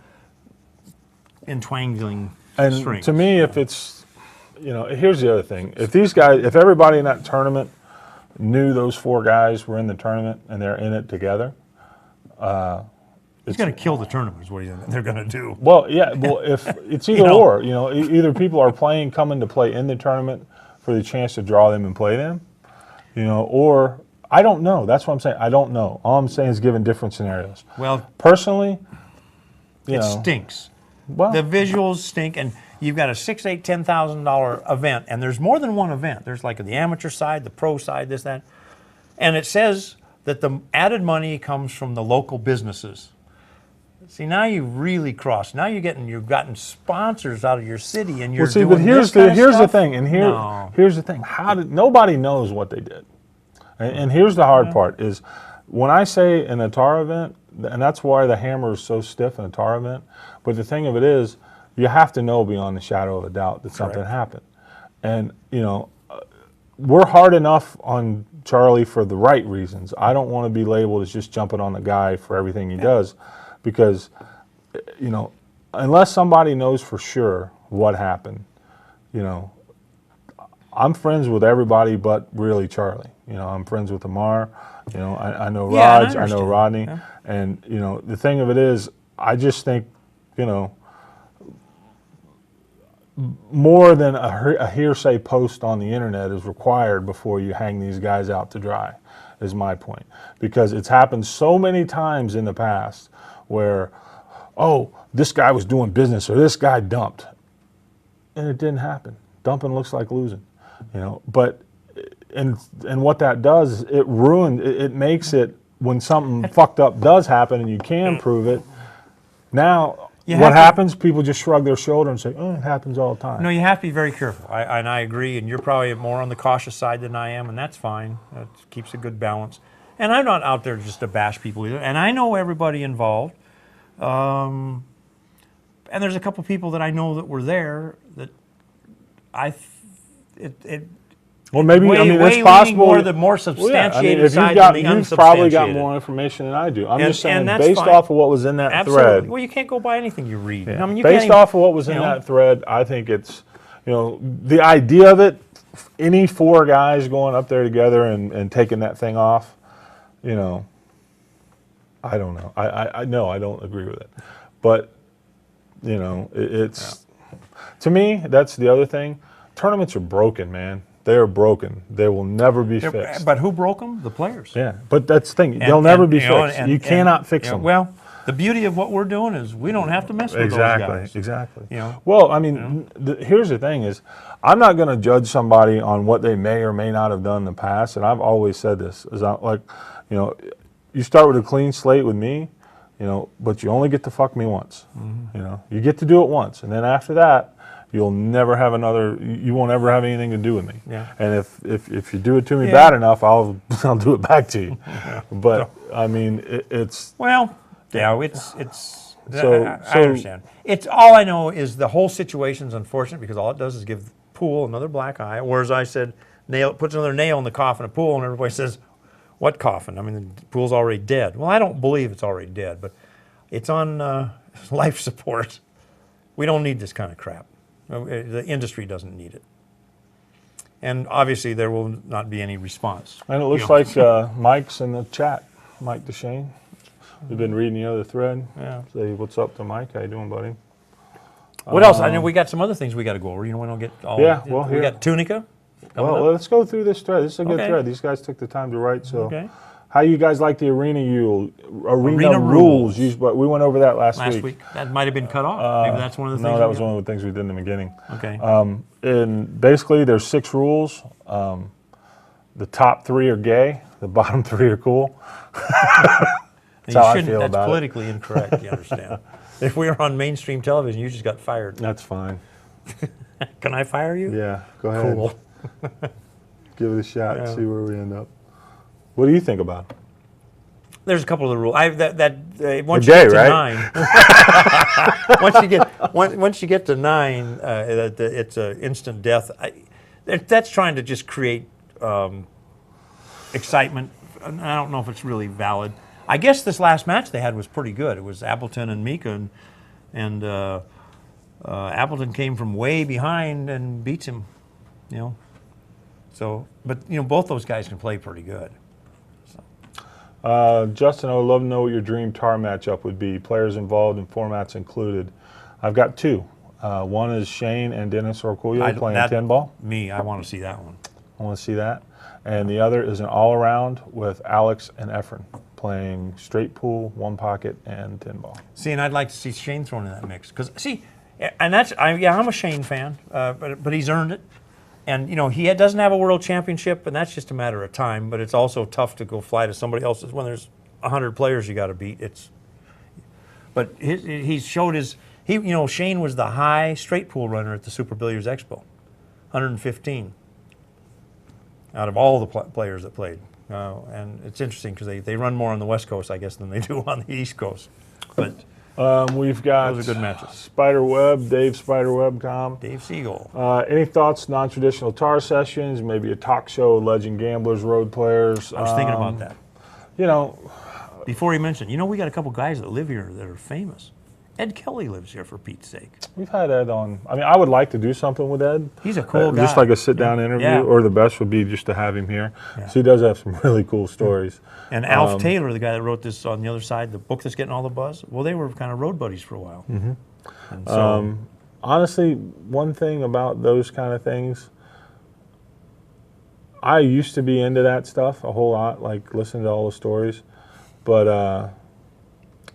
entwangling And strings. to me, if it's, here's the other thing: if everybody in that tournament knew those 4 guys were in the tournament and they're in it together, he's going to kill the tournament. Is what they're going to do. well, yeah, well, if it's either know. or, either people are coming to play in the tournament for the chance to draw them and play them, or I don't know. That's what I'm saying. I don't know. All I'm saying is given different scenarios. Well, Personally, it stinks. well, The visuals stink, and you've got a $6,000, $10,000 event, and there's more than one event. There's like the amateur side, the pro side, this, that, and it says that the added money comes from the local businesses. See, now you really crossed. Now you've gotten sponsors out of your city, and you're well, see, doing but here's this kind of the stuff? thing, and No. here's the thing. Nobody knows what they did, and here's the hard part is when I say an Atara event, and that's why the hammer is so stiff in an Atara event. But the thing of it is, you have to know beyond the shadow of a doubt that something happened, and we're hard enough on Charlie for the right reasons. I don't want to be labeled as just jumping on the guy for everything he does, because unless somebody knows for sure what happened, I'm friends with everybody but really Charlie. I'm friends with Amar. I know Yeah, and Raj, I I know understand. Rodney, Yeah. and the thing of it is, I just think more than a hearsay post on the internet is required before you hang these guys out to dry, is my point. Because it's happened so many times in the past where, oh, this guy was doing business or this guy dumped. And it didn't happen. Dumping looks like losing, But, and what that does, it makes it, when something fucked up does happen and you can prove it, now, what happens? People just shrug their shoulder and say, "Oh, it happens all the time." No, you have to be very careful. I agree, and you're probably more on the cautious side than I am, and that's fine. That keeps a good balance. And I'm not out there just to bash people either. And I know everybody involved. And there's a couple people that I know that were there that Well, maybe way, I mean way it's leaning possible. more the more Well, substantiated yeah, I mean, if side you've got, than the you've probably got unsubstantiated. more information than I do. I'm And- just saying, and that's based fine. off of what was in that Absolutely. thread. Well, you can't go by anything you read. Yeah. I mean, you Based can't off of what was in you know. that thread, I think it's, the idea of it, any four guys going up there together and taking that thing off, I don't know. I know I don't agree with it. But, it's, to me, that's the other thing. Tournaments are broken, man. They are broken. They will never be fixed. But who broke them? The players. Yeah, but that's the thing. And- They'll never and, be you know, fixed. and- You cannot fix you know, them. Well, the beauty of what we're doing is we don't have to mess with those guys. Exactly. know? Well, I mean, here's the thing: is I'm not going to judge somebody on what they may or may not have done in the past. And I've always said this: is you start with a clean slate with me, but you only get to fuck me once. You get to do it once, and then after that, you'll never have another. You won't ever have anything to do with me. Yeah. And if you do it to me Yeah. bad enough, I'll do it back to you. But I mean, it's. Well, yeah, it's. So- I understand. It's all I know is the whole situation's unfortunate because all it does is give Poole another black eye. Whereas I said, puts another nail in the coffin of Poole, and everybody says, "What coffin?" I mean, Poole's already dead. Well, I don't believe it's already dead, but it's on life support. We don't need this kind of crap. The industry doesn't need it. And obviously, there will not be any response. And it looks like Mike's in the chat. Mike DeShane. We've been reading the other thread. Yeah. Say what's up to Mike. How you doing, buddy? What else? I know we got some other things we got to go over. We don't get all. Yeah, well, we here. got Tunica. coming Well, up. let's go through this thread. This is a good Okay. thread. These guys took the time to write. So, Okay. how you guys like the arena Arena rules? rules. But we went over that last Last week. week that might have been cut off. Maybe that's one of the things. No, that we was got. one of the things we did in the beginning. Okay. And basically, there's 6 rules. The top 3 are gay. The bottom 3 are cool. You how I shouldn't- feel that's about it. politically incorrect. You understand? If we were on mainstream television, you just got fired. That's fine. Can I fire you? Yeah, go ahead. Cool. Give it a shot and Yeah. see where we end up. What do you think about it? There's a couple of the rules. Once They're you gay, get to right? 9, once you get to 9, it's an instant death. That's trying to just create excitement. And I don't know if it's really valid. I guess this last match they had was pretty good. It was Appleton and Mika, and Appleton came from way behind and beats him. So, but both those guys can play pretty good. Justin, I would love to know what your dream tar matchup would be. Players involved and formats included. I've got 2. One is Shane and Dennis Orcullo playing 10 ball. I want to see that one. I want to see that. And the other is an all-around with Alex and Efren playing straight pool, 1 pocket, and 10 ball. See, and I'd like to see Shane thrown in that mix because and I'm a Shane fan, but he's earned it, and he doesn't have a world championship, and that's just a matter of time. But it's also tough to go fly to somebody else's when there's 100 players you got to beat. But he showed Shane was the high straight pool runner at the Super Billiards Expo, 115 out of all the players that played. And it's interesting because they run more on the West Coast, I guess, than they do on the East Coast. But We've got those are good matches. Spiderweb, Dave Spiderweb.com. Dave Siegel. Any thoughts, non-traditional tar sessions, maybe a talk show, legend gamblers, road players? I was thinking about that. You Before he mentioned, we got a couple guys that live here that are famous. Ed Kelly lives here, for Pete's sake. we've had Ed on. I mean, I would like to do something with Ed. He's a cool guy. Just like a sit-down interview, Yeah. or the best would be just to have him here. Yeah. So he does have some really cool stories. And Alf Taylor, the guy that wrote this On the Other Side, the book that's getting all the buzz, well, they were kind of road buddies for a while. Mm-hmm. And so, Honestly, one thing about those kind of things, I used to be into that stuff a whole lot, like listening to all the stories. But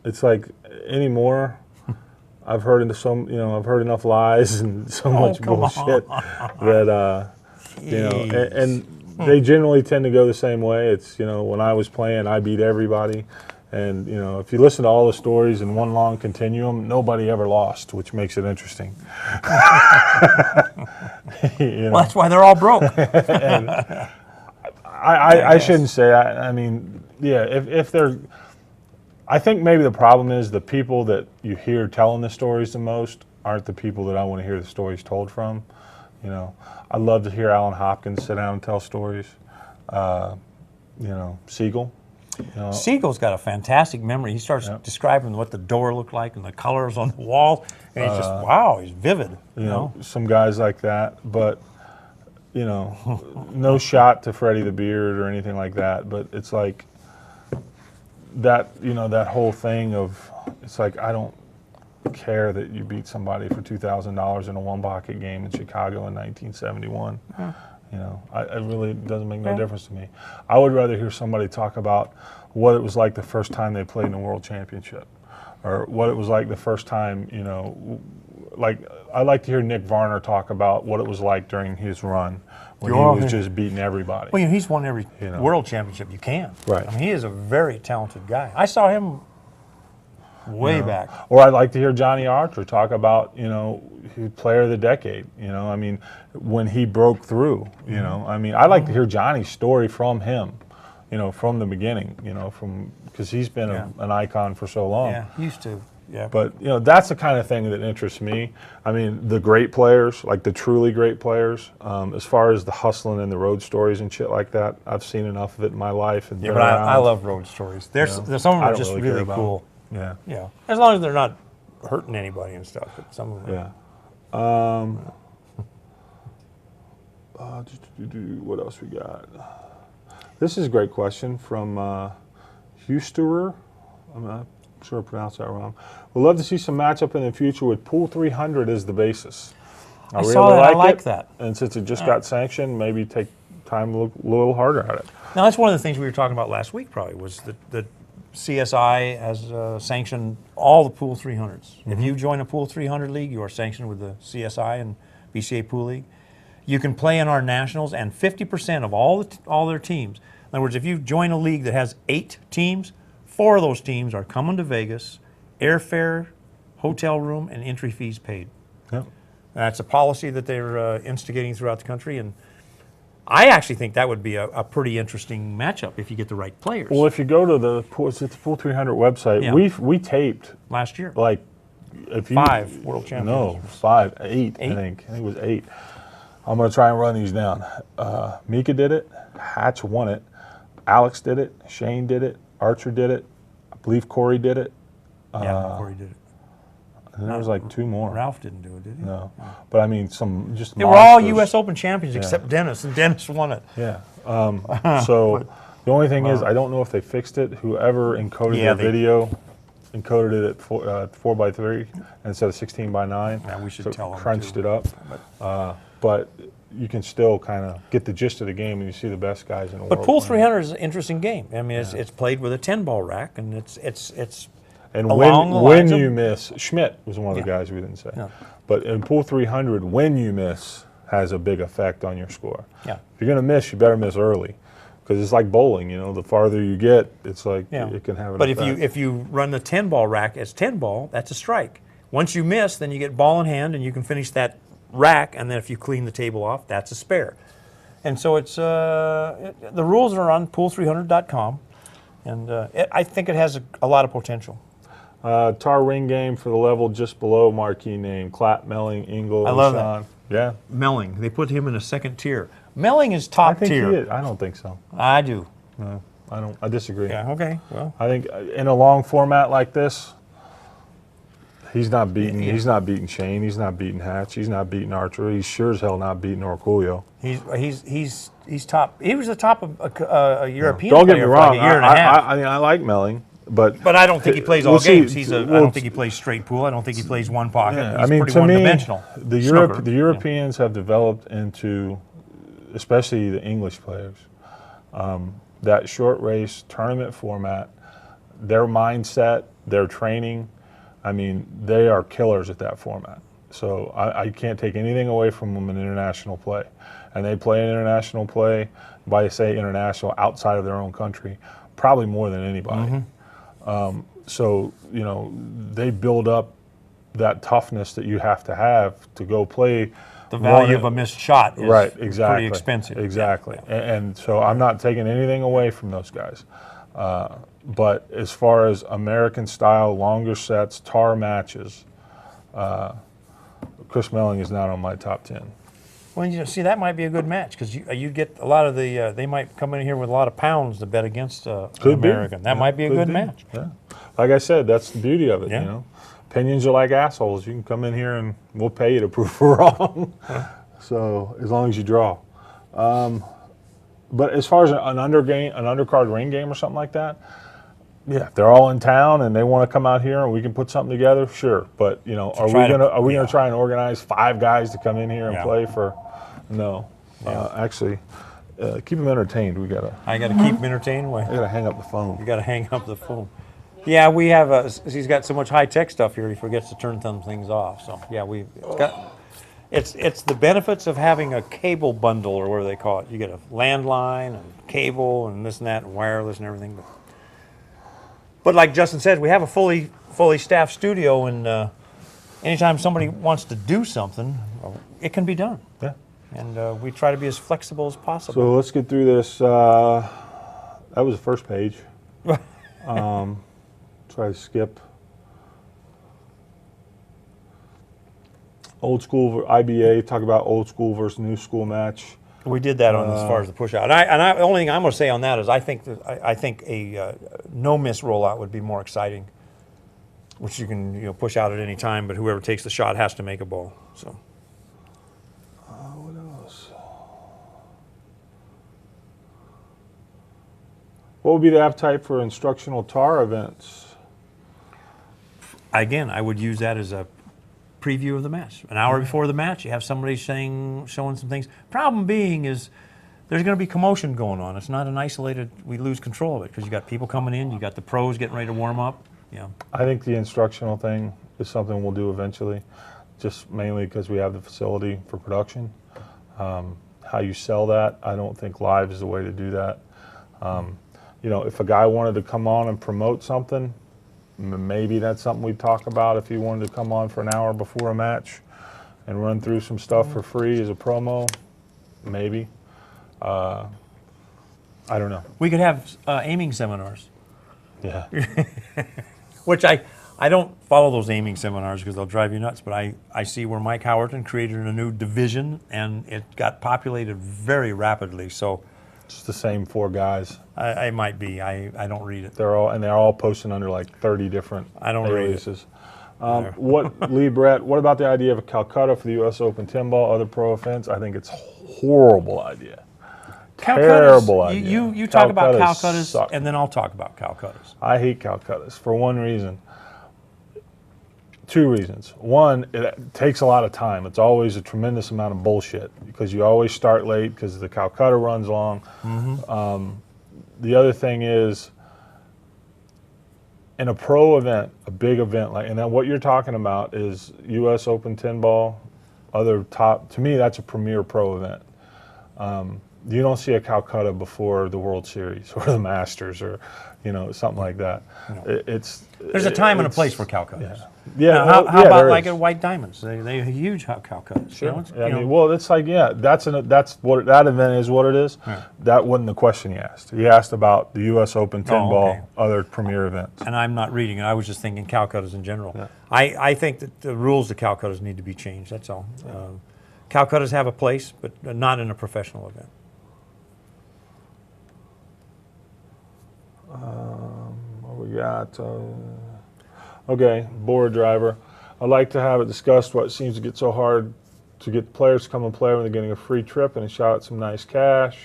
it's like anymore, I've heard I've heard enough lies and so much come bullshit that Jeez. and they generally tend to go the same way. It's when I was playing, I beat everybody, and if you listen to all the stories in one long continuum, nobody ever lost, which makes it interesting. Well, that's why they're all broke. I guess. shouldn't say. I mean, yeah. If they're, I think maybe the problem is the people that you hear telling the stories the most aren't the people that I want to hear the stories told from. You know, I love to hear Alan Hopkins sit down and tell stories. You know, Siegel. You know, Siegel's got a fantastic memory. He starts describing what the door looked like and the colors on the wall, and it's just wow, he's vivid. you know, some guys like that, but you know, no shot to Freddie the Beard or anything like that. But it's like that, you know, that whole thing of, it's like, I don't care that you beat somebody for $2,000 in a one bucket game in Chicago in 1971. You know, it really doesn't make no difference to me. I would rather hear somebody talk about what it was like the first time they played in a world championship, or what it was like the first time, you know, like I like to hear Nick Varner talk about what it was like during his run when he was just beating everybody. Well, you know, he's won every world championship you can. Right. I mean, he is a very talented guy. I saw him way back. Or I'd like to hear Johnny Archer talk about, you know, player of the decade. You know, I mean, when he broke through. You know, I mean, I'd like to hear Johnny's story from him. You know, from the beginning. You know, because he's been an icon for so long. Yeah, he used to. Yeah. But, you know, that's the kind of thing that interests me. I mean, the great players, like the truly great players, as far as the hustling and the road stories and shit like that, I've seen enough of it in my life. And Yeah, but I love road stories. There's some of them I are don't just really care really about cool. Yeah. Yeah, as long as they're not hurting anybody and stuff. But some of them. Yeah. What else we got? This is a great question from Husterer. I'm not sure I pronounced that wrong. We'd love to see some matchup in the future with Pool 300 as the basis. I really saw that. I like it. that. And since it just got sanctioned, maybe take time to look a little harder at it. Now, that's one of the things we were talking about last week, probably, was that the CSI has sanctioned all the Pool 300s. If you join a Pool 300 league, you are sanctioned with the CSI and BCA Pool League. You can play in our nationals, and 50% of all their teams. In other words, if you join a league that has 8 teams, 4 of those teams are coming to Vegas, airfare, hotel room, and entry fees paid. Yep. That's a policy that they're instigating throughout the country, and I actually think that would be a pretty interesting matchup if you get the right players. Well, if you go to the Pool 300 website, Yeah. we taped Last year, like if you 5 world champions. No, 5, 8, I 8? think. I think it was 8. I'm going to try and run these down. Mika did it. Hatch won it. Alex did it. Shane did it. Archer did it. I believe Corey did it. Yeah, Corey did it. And there was like 2 more. Ralph didn't do it, did he? No. But I mean, some just They were all monsters. U.S. Open champions except Dennis, and Dennis won it. Yeah. So the only thing is, I don't know if they fixed it. Whoever encoded Yeah, their video encoded it at 4:3 instead of 16:9. Yeah, we should so tell them crunched too. it up. But you can still kind of get the gist of the game when you see the best guys in the world. But Pool playing. 300 is an interesting game. I mean, it's played with a 10-ball rack, and it's And along the when lines of- you miss, Schmidt was one of the Yeah. guys we didn't say. Yeah. But in Pool 300, when you miss has a big effect on your score. Yeah. If you're going to miss, you better miss early. Because it's like bowling, you know, the farther you get, it's like Yeah. it can have an But effect. if you run the 10-ball rack as 10-ball, that's a strike. Once you miss, then you get ball in hand, and you can finish that rack, and then if you clean the table off, that's a spare. And so it's the rules are on pool300.com, and I think it has a lot of potential. Tar ring game for the level just below marquee name. Clapp, Melling, Engel, I love Sean. Yeah. Melling, they put him in a second tier. Melling is I top think tier. he is. I don't think so. I do. No, I don't. I disagree. Yeah. Okay. Well. I think in a long format like this, he's not beating. Yeah. He's not beating Shane. He's not beating Hatch. He's not beating Archer. He's sure as hell not beating Orculio. He's top. He was the top of a European Don't get me player for wrong. like a year and a half. I mean, I like Melling, but But I don't think he plays all we'll see. games. I Well, don't think he plays straight pool. I don't think he plays one pocket. yeah, He's I mean, pretty to me, one-dimensional. the snooker. Europeans have developed into, especially the English players, that short race tournament format. Their mindset, their training, I mean, they are killers at that format. So I can't take anything away from them in international play. And they play in international play, by say international, outside of their own country, probably more than anybody. So, you know, they build up that toughness that you have to go play The value of a missed shot is right, exactly, pretty expensive. Exactly, and so I'm not taking anything away from those guys. But as far as American style, longer sets, tar matches, Chris Melling is not on my top 10. Well, you know, see, that might be a good match because you'd get a lot of the. They might come in here with a lot of pounds to bet against an American. That might be a good match. Yeah, like I said, that's the beauty of it. Yeah. You know, opinions are like assholes. You can come in here and we'll pay you to prove we're wrong. So as long as you draw. But as far as an undercard ring game or something like that, yeah, if they're all in town and they want to come out here and we can put something together, sure. But you know, are we gonna try and organize 5 guys to come in here and play for? No, actually, keep them entertained. I got to keep them entertained. I gotta hang up the phone. You got to hang up the phone. Yeah, we have. He's got so much high tech stuff here. He forgets to turn some things off. So yeah, it's the benefits of having a cable bundle, or whatever they call it. You get a landline and cable and this and that and wireless and everything. But like Justin said, we have a fully staffed studio, and anytime somebody wants to do something, it can be done. Yeah. And we try to be as flexible as possible. So let's get through this. That was the first page. Try to skip. Old school IBA, talk about old school versus new school match. We did that on as far as the push out. The only thing I'm going to say on that is I think a no miss rollout would be more exciting, which you can push out at any time, but whoever takes the shot has to make a ball. So. What else? What would be the appetite for instructional TAR events? Again, I would use that as a preview of the match. An hour before the match, you have somebody showing some things. Problem being is there's going to be commotion going on. It's not an isolated, we lose control of it because you got people coming in, you got the pros getting ready to warm up. Yeah. I think the instructional thing is something we'll do eventually, just mainly because we have the facility for production. How you sell that, I don't think live is the way to do that. If a guy wanted to come on and promote something, maybe that's something we'd talk about if he wanted to come on for an hour before a match and run through some stuff for free as a promo, maybe. I don't know. We could have aiming seminars. Yeah. Which I don't follow those aiming seminars because they'll drive you nuts, but I see where Mike Howerton created a new division and it got populated very rapidly. So It's the same 4 guys. I might be. I don't read it. They're all posting under like 30 different I don't read it. aliases. Lee Brett, what about the idea of a Calcutta for the U.S. Open 10 ball, other pro events? I think it's a horrible idea. Terrible idea. You talk about Calcuttas Calcuttas, suck. and then I'll talk about Calcuttas. I hate Calcuttas for one reason. 2 reasons. One, it takes a lot of time. It's always a tremendous amount of bullshit because you always start late because the Calcutta runs long. Mm-hmm. The other thing is, in a pro event, a big event, and then what you're talking about is U.S. Open 10 ball, other top, to me, that's a premier pro event. You don't see a Calcutta before the World Series or the Masters or, something like that. No. There's a time and a place for Calcuttas. Yeah. Now, how about like a White Diamonds? They're huge Calcuttas. Sure. It's like, that's what that event is. What it is. Yeah. That wasn't the question he asked. He asked about the U.S. Open 10 ball, other premier events. And I'm not reading it. I was just thinking Calcuttas in general. Yeah. I think that the rules of Calcuttas need to be changed. That's all. Calcuttas have a place, but not in a professional event. What we got? Okay, board driver. I'd like to have it discussed what seems to get so hard to get the players to come and play when they're getting a free trip and a shot at some nice cash.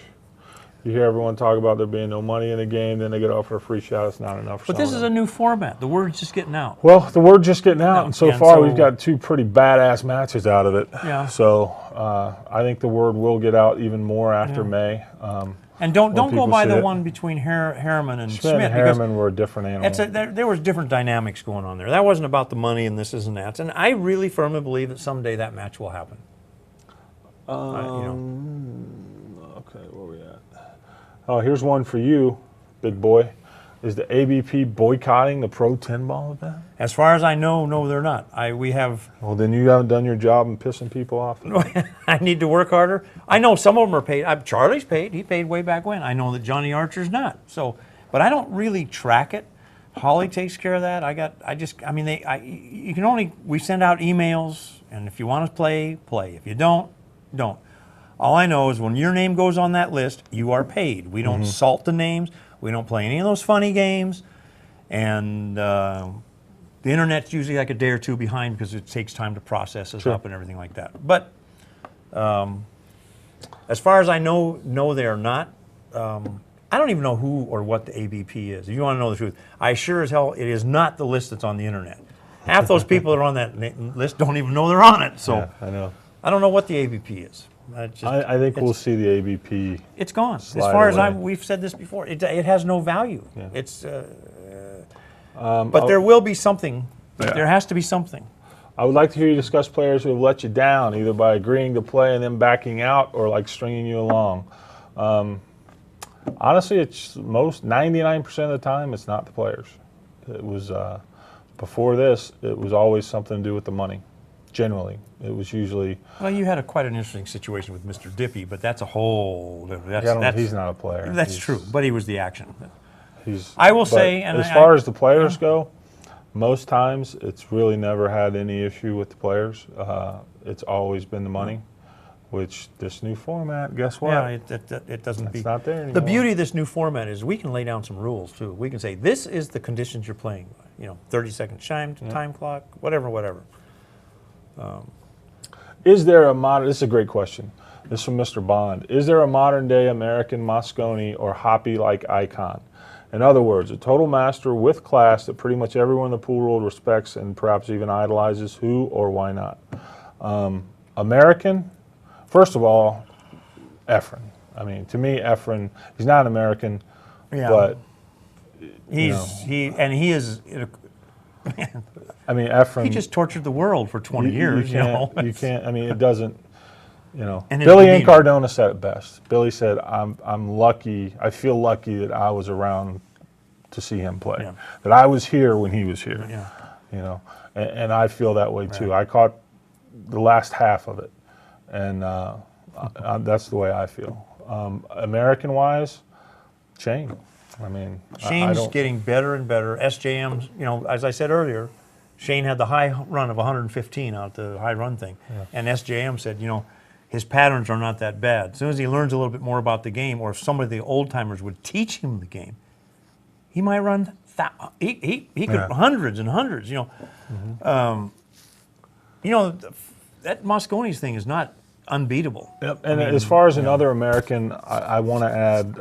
You hear everyone talk about there being no money in the game, then they get offered a free shot. It's not enough. But this is a new format. The word's just getting out. Well, the word's just getting out, and so far we've got 2 pretty badass matches out of it. Yeah. So I think the word will get out even more after May. And don't go by the one between Harriman and Schmidt. And Harriman were a different animal. There was different dynamics going on there. That wasn't about the money and this isn't that. And I really firmly believe that someday that match will happen. Okay, where we at? Oh, here's one for you, big boy. Is the ABP boycotting the Pro 10 ball event? As far as I know, no, they're not. We have. Well, then you haven't done your job in pissing people off. I need to work harder. I know some of them are paid. Charlie's paid. He paid way back when. I know that Johnny Archer's not. So, but I don't really track it. Holly takes care of that. You can only, we send out emails, and if you want to play, play. If you don't, don't. All I know is when your name goes on that list, you are paid. We don't salt the names. We don't play any of those funny games. And the internet's usually like a day or two behind because it takes time to process us up and everything like that. But as far as I know, no, they are not. I don't even know who or what the ABP is. If you want to know the truth, I sure as hell, it is not the list that's on the internet. Half those people that are on that list don't even know they're on it. So Yeah, I know. I don't know what the ABP is. I think we'll see the ABP. It's gone. As slide far as away. we've said this before, it has no value. Yeah. It's, but there will be something. Yeah. There has to be something. I would like to hear you discuss players who have let you down, either by agreeing to play and then backing out, or like stringing you along. Honestly, it's 99% of the time, it's not the players. It was before this. It was always something to do with the money. Generally, it was usually. Well, you had quite an interesting situation with Mr. Dippy, but that's a whole. He's not a player. That's He's- true, but he was the action. He's. I will but say, and as far as the players go, most times it's really never had any issue with the players. It's always been the money, which this new format, guess what? Yeah, it doesn't. It's not there anymore. The beauty of this new format is we can lay down some rules too. We can say this is the conditions you're playing. 30-second time clock, whatever. Is there a modern? This is a great question. This is from Mr. Bond. Is there a modern day American Mosconi or Hoppy-like icon? In other words, a total master with class that pretty much everyone in the pool world respects and perhaps even idolizes. Who or why not? American. First of all, Efren. I mean, to me, Efren. He's not an American, but he is. I mean, Efren. He just tortured the world for 20 years. You can't. I mean, it doesn't. And Billy his Incardona said it best. Billy said, "I'm lucky. I feel lucky that I was around to see him play. Yeah. That I was here when he was here. Yeah. And I feel that way too. I caught the last half of it, and that's the way I feel. American-wise, Shane. I mean, Shane's getting better and better. SJM, as I said earlier, Shane had the high run of 115 out the high run thing. Yeah. And SJM said, his patterns are not that bad. As soon as he learns a little bit more about the game, or if some of the old timers would teach him the game, he might run, he could hundreds and hundreds, that Mosconi's thing is not unbeatable. Yep. And as far as another American, I want to add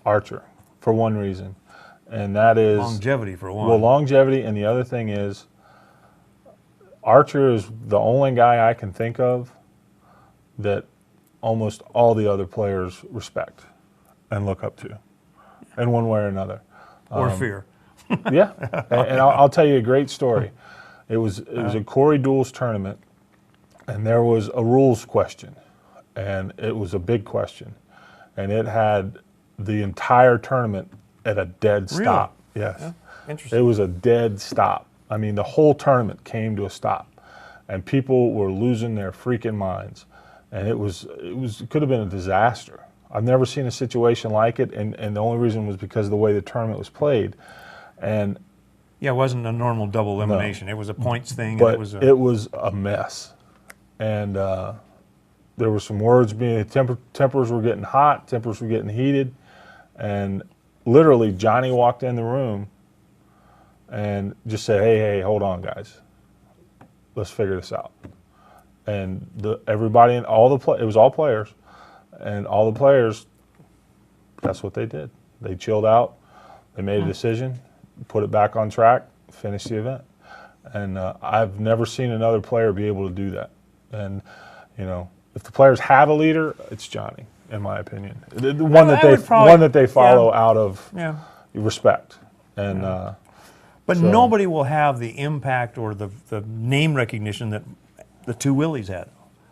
Archer for one reason. And that is longevity for one. Well, longevity, and the other thing is Archer is the only guy I can think of that almost all the other players respect and look up to in one way or another. Or fear. Yeah. And I'll tell you a great story. It was a Corey Dools tournament, and there was a rules question, and it was a big question, and it had the entire tournament at a dead stop. Really? Yes. Yeah. Interesting. It was a dead stop. I mean, the whole tournament came to a stop, and people were losing their freaking minds, and it could have been a disaster. I've never seen a situation like it, and the only reason was because of the way the tournament was played, and yeah, it wasn't a normal double elimination. No. It was a points thing. But and it was a mess, and there were some words being tempers were getting hot, tempers were getting heated, and literally Johnny walked in the room and just said, hey, hold on, guys. Let's figure this out. And everybody, and it was all players, and all the players, that's what they did. They chilled out, they made a decision, put it back on track, finished the event. And I've never seen another player be able to do that. And, if the players have a leader, it's Johnny, in my opinion. The one that they follow out of respect. And but nobody will have the impact or the name recognition that the two Willies had,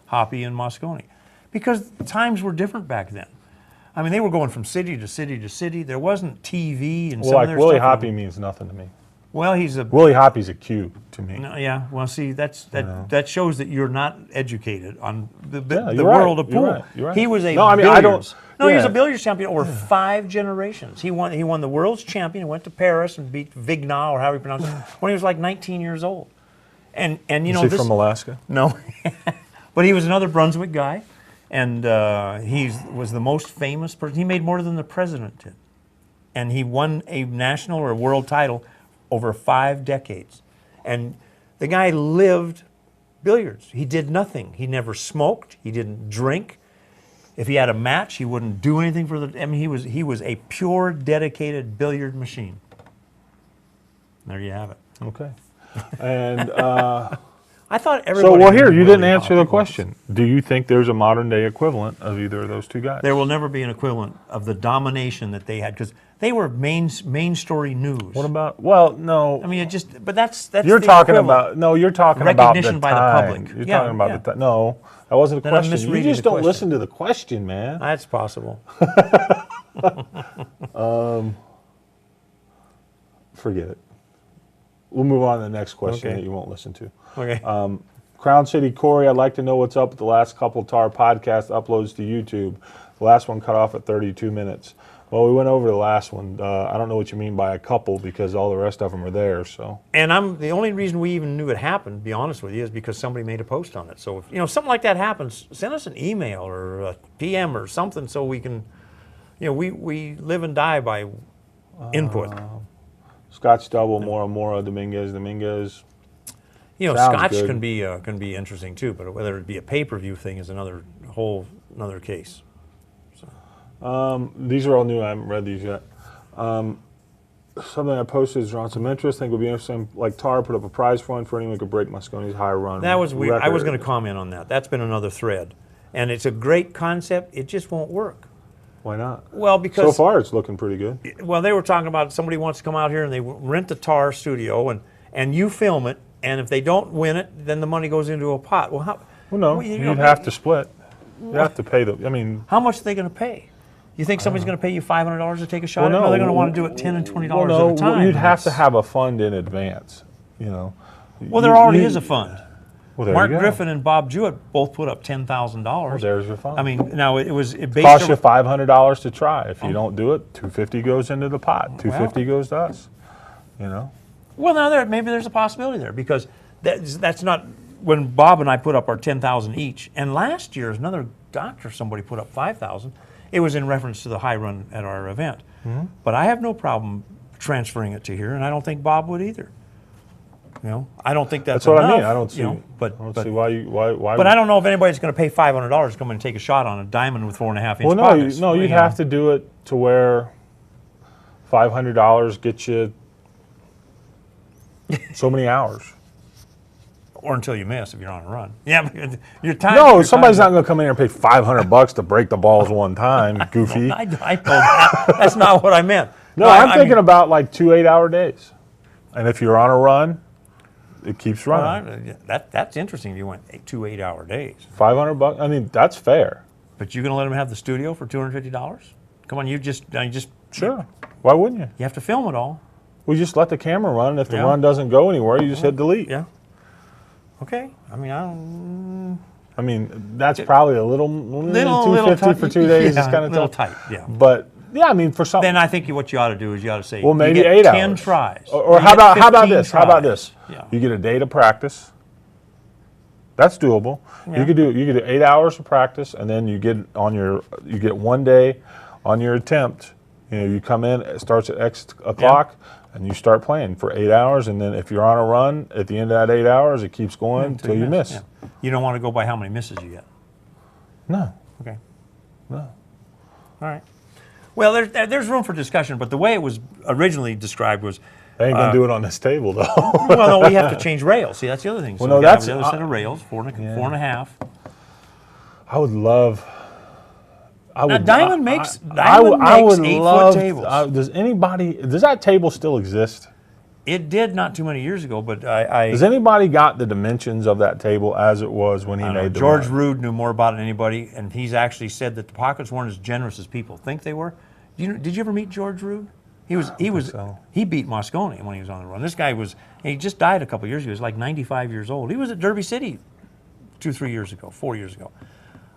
Hoppy and Mosconi, because times were different back then. I mean, they were going from city to city to city. There wasn't TV and Well, some of like their Willie stuff. Hoppy means nothing to me. Well, he's a Willie Hoppy's a Q to me. no, yeah. Well, see, that shows that you're not educated on the you're right. world of You're pool. right. You're right. He was a No, I mean, I don't- billiards. No, he was a yeah. billiards champion over 5 generations. He won the world's champion. He went to Paris and beat Vigna, or however you pronounce it, when he was like 19 years old. And you know Is he this. from Alaska? No, but he was another Brunswick guy, and he was the most famous person. He made more than the president did, and he won a national or a world title over 5 decades. And the guy lived billiards. He did nothing. He never smoked. He didn't drink. If he had a match, he wouldn't do anything for the. I mean, he was a pure, dedicated billiard machine. There you have it. Okay. And I thought so, everybody. well, here, knew you didn't Willie answer Hoppy the was. question. Do you think there's a modern day equivalent of either of those two guys? There will never be an equivalent of the domination that they had because they were main story news. What about? Well, no. I mean, it just. But that's You're the talking equivalent. about. No, you're talking about the Recognition by the time. public. You're Yeah, talking about yeah. the time. No, that wasn't a Then I'm question. You misreading just the don't question. listen to the question, man. That's possible. Forget it. We'll move on to the next question Okay. that you won't listen to. Okay. Crown City Corey, I'd like to know what's up with the last couple TAR podcast uploads to YouTube. The last one cut off at 32 minutes. Well, we went over the last one. I don't know what you mean by a couple because all the rest of them are there. So And the only reason we even knew it happened, to be honest with you, is because somebody made a post on it. So if something like that happens, send us an email or a PM or something so we can, we live and die by input. Scotch Double, Mora, Dominguez. Sounds Scotch good. can be interesting too, but whether it be a pay-per-view thing is another case. These are all new. I haven't read these yet. Something I posted is drawn some interest. Think would be interesting. Like TAR put up a prize fund for anyone who could break Mosconi's high run. That was weird. I was record. going to comment on that. That's been another thread, and it's a great concept. It just won't work. Why not? Well, So because far, it's looking pretty good. well, they were talking about somebody wants to come out here and they rent the TAR studio and you film it, and if they don't win it, then the money goes into a pot. Well, how? Well, no, well, you'd have to split. You have to pay the. I mean, How much are they going to pay? You think somebody's going to pay you $500 to take a shot? well, at it? no, They're going to want to do it $10 and $20 well, no, at a time. you'd have to That's- have a fund in advance. Well, there already is a fund. Well, there Mark you go. Griffin and Bob Jewett both put up $10,000. Well, there's your fund. I mean, now it based Costs you on- $500 to try. If you don't do it, $250 goes into the pot. $250 goes to us. Well, now maybe there's a possibility there because that's not when Bob and I put up our 10,000 each. And last year, another doctor, somebody put up 5,000. It was in reference to the high run at our event. Mm-hmm. But I have no problem transferring it to here, and I don't think Bob would either. I don't think that's That's what I enough, mean. I don't see. but I don't see why. But I don't know if anybody's going to pay $500 to come and take a shot on a diamond with 4.5 inch Well, no, pockets. you'd have to do it to where $500 gets you so many hours. Or until you miss if you're on a run. Yeah, but your time. No, your somebody's time- not going to come in here and pay $500 to break the balls one time, goofy. I told that. That's not what I meant. No, I'm thinking about like 2 8-hour days. And if you're on a run, it keeps running. That's interesting. If you went 2 8-hour days, $500. I mean, that's fair. but you're going to let them have the studio for $250? Come on, you just Sure. Why wouldn't you? you have to film it all. We just let the camera run. And if the Yeah. run doesn't go anywhere, you just hit delete. Yeah. Okay. I mean, I don't. I mean, that's probably a little $250 tight. for 2 days. Yeah, is kind of little tough. tight. Yeah. But yeah, I mean, for something. Then I think what you ought to do is you ought to say, Well, you maybe get 8 10 hours. tries, Or you how get about 15 this? How about tries. this? Yeah. You get a day to practice. That's doable. Yeah. You could do 8 hours of practice, and then you get 1 day on your attempt. You come in, it starts at X o'clock, and you start playing for 8 hours. And then if you're on a run, at the end of that 8 hours, it keeps going until you miss. Yeah. You don't want to go by how many misses you get. No, Okay. no. All right. Well, there's room for discussion, but the way it was originally described was, They ain't gonna do it on this table though. well, no, we have to change rails. See, that's the other thing. So Well, no, we gotta have that's- the other set of rails, four and a half. I would love. Now, Diamond makes I would 8-foot love. tables. Does that table still exist? It did not too many years ago, but I Has anybody got the dimensions of that table as it was when he don't know, made the George run? Rood knew more about it than anybody, and he's actually said that the pockets weren't as generous as people think they were. Did you ever meet George Rood? He beat Moscone when he was on the run. This guy he just died a couple years ago. He was like 95 years old. He was at Derby City 4 years ago.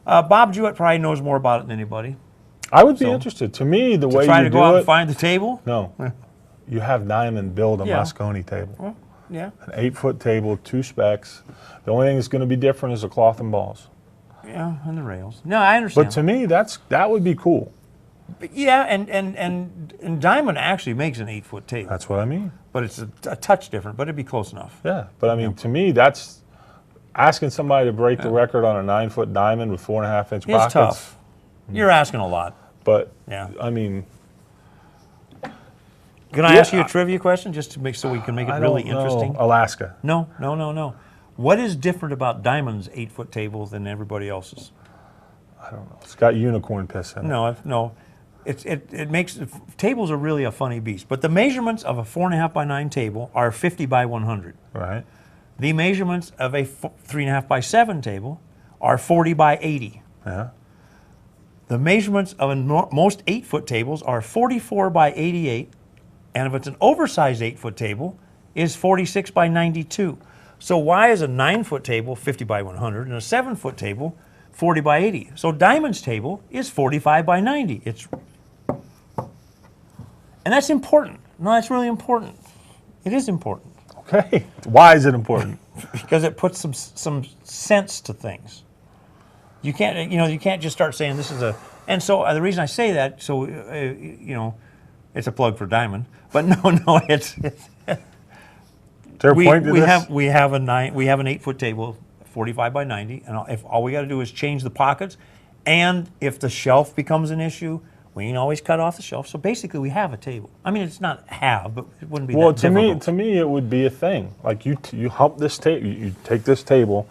Bob Jewett probably knows more about it than anybody. I would be interested. To me, the way Try you to do go out it, and find the table. no, you have Diamond build a Yeah. Moscone table, Well, yeah, an 8-foot table, 2 specs. The only thing that's going to be different is the cloth and balls. yeah, and the rails. No, I understand. But to me, that would be cool. But yeah, and Diamond actually makes an 8-foot table, That's what I mean. but it's a touch different. But it'd be close enough. Yeah, but I mean, to me, that's asking somebody to break the record on a 9-foot Diamond with 4.5-inch pockets. It's tough. You're asking a lot. But Yeah. I mean, Can I Yeah, ask you a trivia question just to make so we can make it I really don't know. interesting? Alaska. No. What is different about Diamond's 8-foot table than everybody else's? I don't know. It's got unicorn piss in it. No. It makes tables are really a funny beast. But the measurements of a 4.5 by 9 table are 50 by 100. Right? The measurements of a 3.5 by 7 table are 40 by 80. Yeah. The measurements of most 8-foot tables are 44 by 88, and if it's an oversized 8-foot table, is 46 by 92. So why is a 9-foot table 50 by 100 and a 7-foot table 40 by 80? So Diamond's table is 45 by 90. And that's important. No, that's really important. It is important Okay. Why is it important? because it puts some sense to things. You can't just start saying this is a. And so the reason I say that, it's a plug for Diamond. But no, it's Their point to this? we have an 8-foot table, 45 by 90, and if all we got to do is change the pockets, and if the shelf becomes an issue, we can always cut off the shelf. So basically, we have a table. I mean, it's not but it wouldn't be Well, that difficult. to me, it would be a thing. Like you hump this table, you take this table,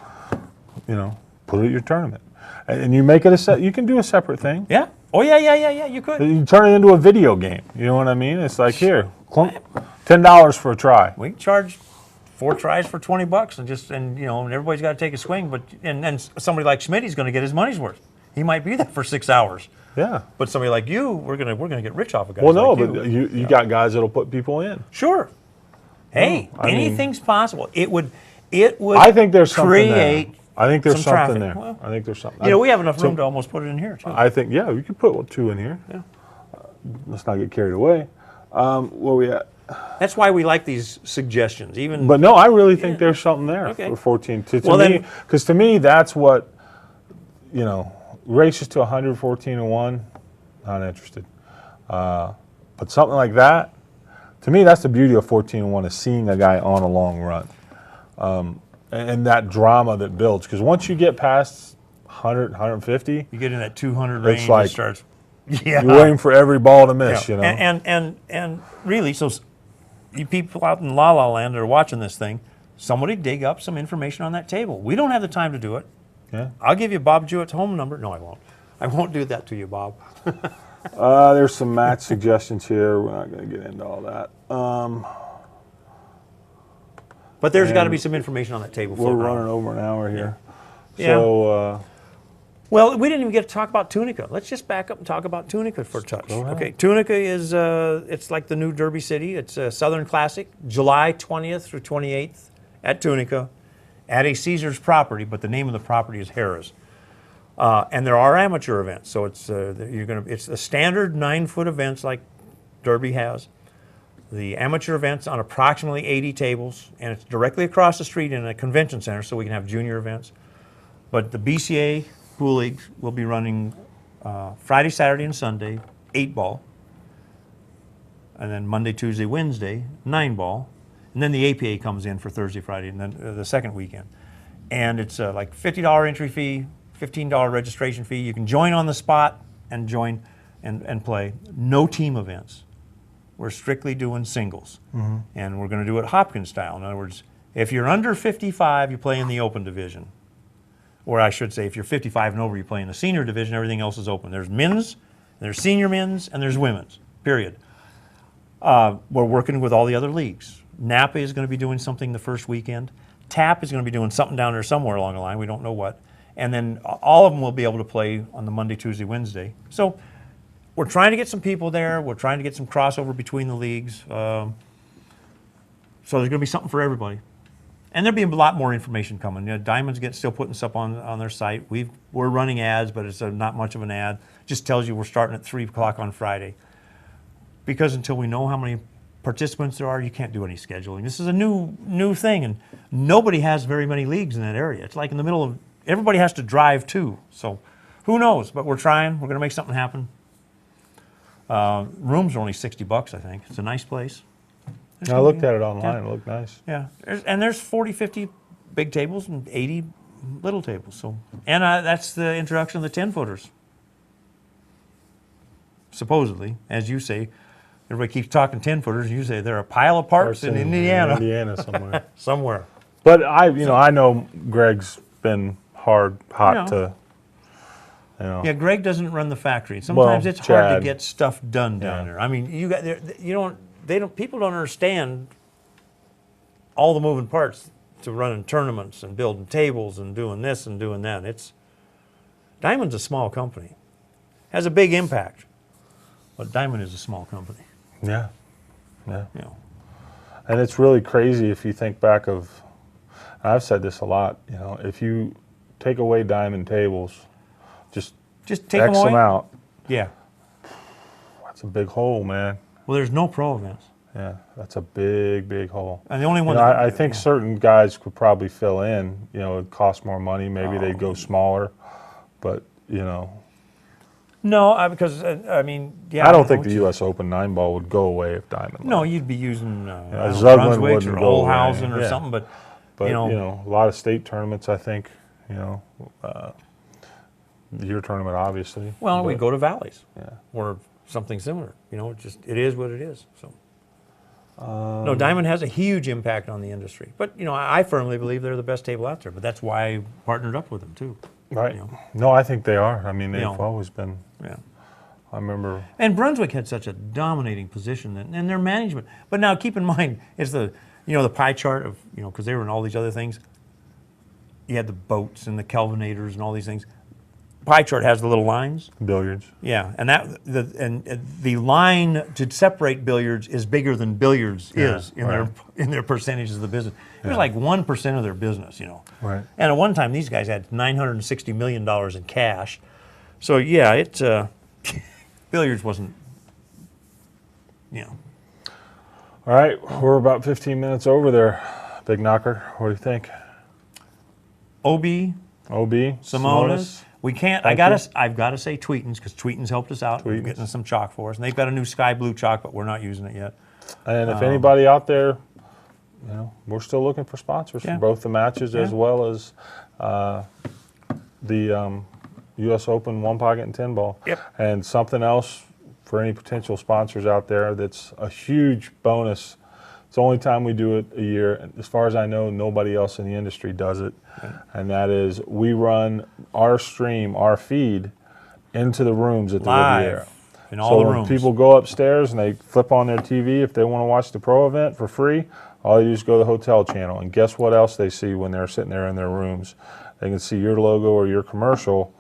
put it at your tournament, and you make it a set. You can do a separate thing. Yeah. Oh yeah. You could. You turn it into a video game. You know what I mean? It's like here, clunk, $10 for a try. We can charge 4 tries for $20, and everybody's got to take a swing. But and somebody like Schmidt's going to get his money's worth. He might be there for 6 hours. Yeah. But somebody like you, we're gonna get rich off of guys. Well, no, like but you got guys that'll put people in. Sure. Hey, I mean- anything's possible. It would. I think there's something create. there. I think there's some something traffic. there. Well, I think there's something. We have enough room to almost put it in here too. I think, yeah, we could put 2 in here. Yeah. Let's not get carried away. Where we at? That's why we like these suggestions. Even But no, I really think there's something there Okay. for 14. Well, Me, then- because to me, that's what, races to 114-1, not interested. But something like that, to me, that's the beauty of 14-1 is seeing a guy on a long run. And that drama that builds. Because once you get past 100, 150, you get in that 200 range, It's like- it starts. Yeah. you're waiting for every ball to miss, And really, so you people out in La La Land that are watching this thing, somebody dig up some information on that table. We don't have the time to do it. Yeah. I'll give you Bob Jewett's home number. No, I won't. I won't do that to you, Bob. There's some match suggestions here. We're not going to get into all that. But there's got to And be some information on that table. We're floating around. running over an hour here. Yeah. So, Well, we didn't even get to talk about Tunica. Let's just back up and talk about Tunica for a touch. Go ahead. Okay, Tunica is it's like the new Derby City. It's a Southern Classic, July 20th through 28th at Tunica, at a Caesars property, but the name of the property is Harrah's. And there are amateur events, so it's it's the standard 9-foot events like Derby has. The amateur events on approximately 80 tables, and it's directly across the street in a convention center, so we can have junior events. But the BCA Pool Leagues will be running Friday, Saturday, and Sunday, 8-ball. And then Monday, Tuesday, Wednesday, 9-ball. And then the APA comes in for Thursday, Friday, and then the second weekend. And it's like $50 entry fee, $15 registration fee. You can join on the spot and join and play. No team events. We're strictly doing singles. Mm-hmm. And we're going to do it Hopkins style. In other words, if you're under 55, you play in the open division. Or I should say, if you're 55 and over, you play in the senior division. Everything else is open. There's men's, there's senior men's, and there's women's, period. We're working with all the other leagues. Napa is going to be doing something the first weekend. TAP is going to be doing something down there somewhere along the line. We don't know what. And then all of them will be able to play on the Monday, Tuesday, Wednesday. So we're trying to get some people there. We're trying to get some crossover between the leagues. So there's going to be something for everybody. And there'll be a lot more information coming. Diamond's still putting stuff on their site. We're running ads, but it's not much of an ad. Just tells you we're starting at 3 o'clock on Friday. Because until we know how many participants there are, you can't do any scheduling. This is a new thing, and nobody has very many leagues in that area. It's like in the middle of, everybody has to drive too. So who knows? But we're trying. We're going to make something happen. Rooms are only $60, I think. It's a nice place. I looked at it online. It looked nice. Yeah, there's 40, 50 big tables and 80 little tables. So, and that's the introduction of the 10-footers. Supposedly, as you say, everybody keeps talking 10-footers. You say they're a pile of parts in Indiana. Indiana somewhere. Somewhere. But I know Greg's been hot to. Yeah, Greg doesn't run the factory. Sometimes it's hard Chad. to get stuff done down there. I mean, people don't understand all the moving parts to running tournaments and building tables and doing this and doing that. Diamond's a small company. Has a big impact. But Diamond is a small company. Yeah. And it's really crazy if you think back of, I've said this a lot, if you take away Diamond tables, just take X them out. Yeah. That's a big hole, man. Well, there's no pro events. Yeah, that's a big hole. And the only one I think certain guys could probably fill in. It costs more money. Maybe they'd go smaller, but No, because I don't think the U.S. Open 9-ball would go away if Diamond. No, you'd be using Zuglin Brunswick or wouldn't go away. Olhausen or Yeah. something, but a lot of state tournaments. I think your tournament, obviously. Well, we go to Valleys. Yeah. Or something similar. It is what it is. So. No, Diamond has a huge impact on the industry. But, I firmly believe they're the best table out there. But that's why I partnered up with them, too. Right. No, I think they are. I mean, they've always been. Yeah. I remember. And Brunswick had such a dominating position in their management. But now keep in mind, it's the pie chart of, because they were in all these other things. You had the boats and the Kelvinators and all these things. Pie chart has the little lines. Billiards. Yeah, and the line to separate billiards is bigger than billiards is in their percentages of the business. It was like 1% of their business, Right. And at one time, these guys had $960 million in cash. So yeah, billiards wasn't, All right, we're about 15 minutes over there, Big Knocker. What do you think? OB, Simonis. We can't. I've got to say Tweetins, because Tweetins helped us out. We're getting some chalk for us, and they've got a new sky blue chalk, but we're not using it yet. And if anybody out there, we're still looking for sponsors for both the matches as well as the U.S. Open 1-pocket and 10-ball. Yep. And something else for any potential sponsors out there that's a huge bonus. It's the only time we do it a year. As far as I know, nobody else in the industry does it. And that is, we run our stream, our feed, into the rooms at the Riviera. In all the when rooms. People go upstairs and they flip on their TV if they want to watch the pro event for free. All you do is go to the hotel channel, and guess what else they see when they're sitting there in their rooms? They can see your logo or your commercial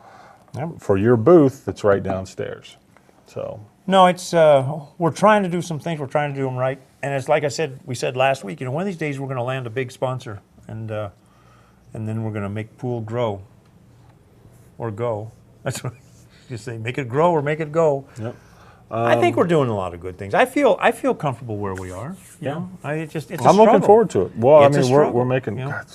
for your booth that's right downstairs. So. No, it's we're trying to do some things. We're trying to do them right, and it's like we said last week. One of these days we're going to land a big sponsor, and then we're going to make pool grow, or go. That's what you say. Make it grow or make it go. Yep. I think we're doing a lot of good things. I feel comfortable where we are. It's a I'm looking forward to it. Well, It's a struggle, we're making God,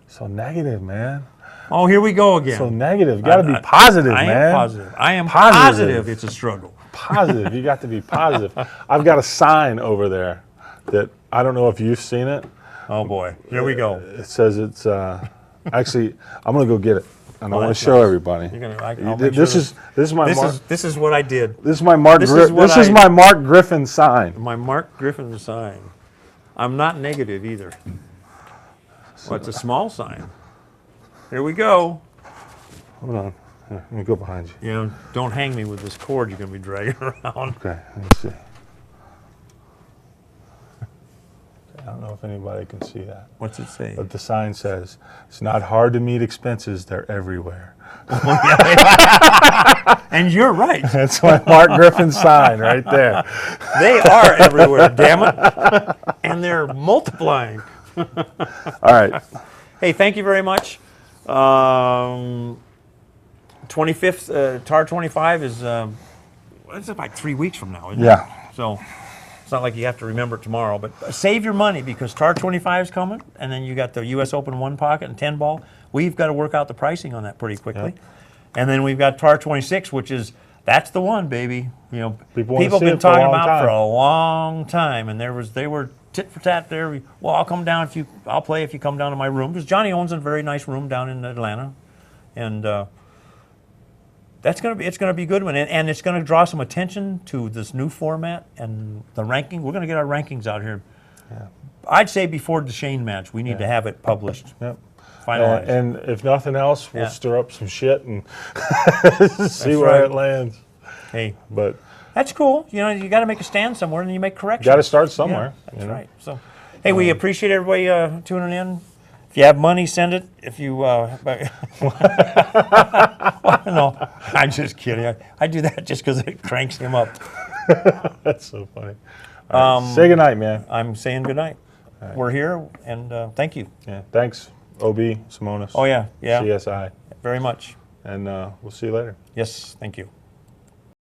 so negative, man. Oh, here we go again. So negative. You got to be positive, man. I am positive. I am positive. It's a struggle. Positive. You got to be positive. I've got a sign over there that I don't know if you've seen it. Oh boy, here we go. It says it's actually. I'm gonna go get it, and I want to that's show nice. everybody. This is my Mark. This is what I did. This is my Mark. This is my Mark Griffin sign. My Mark Griffin sign. I'm not negative either. Well, it's a small sign. Here we go. Hold on. Here, let me go behind you. Don't hang me with this cord you're going to be dragging around. Okay. Let me see. Okay. don't know if anybody can see that. What's it say? But the sign says, "It's not hard to meet expenses. They're everywhere." And you're right. That's my Mark Griffin sign right there. They are everywhere, damn it. And they're multiplying. All right. Hey, thank you very much. 25th, TAR 25 is, it's like 3 weeks from now, isn't it? Yeah. So it's not like you have to remember it tomorrow, but save your money because TAR 25 is coming, and then you got the U.S. Open 1 pocket and 10 ball. We've got to work out the pricing on that pretty quickly. Yep. And then we've got TAR 26, which is, that's the one, baby. You know, People wanna have see been it for a talking long about time. for a long time, and they were tit for tat there. Well, I'll come down I'll play if you come down to my room, because Johnny owns a very nice room down in Atlanta, and it's going to be a good one, and it's going to draw some attention to this new format and the ranking. We're going to get our rankings out here. Yeah. I'd say before the Shane match, we need to have it published, Yep. finalized. And if nothing else, we'll Yeah. stir up some shit and see That's where right. it lands. Hey, But that's cool. You know, you got to make a stand somewhere, and then you make corrections. got to start somewhere. Yeah, that's you know? right. So, hey, we appreciate everybody tuning in. If you have money, send it. If you, no, I'm just kidding. I do that just because it cranks him up. That's so funny. All right, say goodnight, man. I'm saying good night. We're here, and thank you. Yeah. Thanks, OB, Simonis. Oh yeah, yeah, CSI. very much. And we'll see you later. Yes, thank you.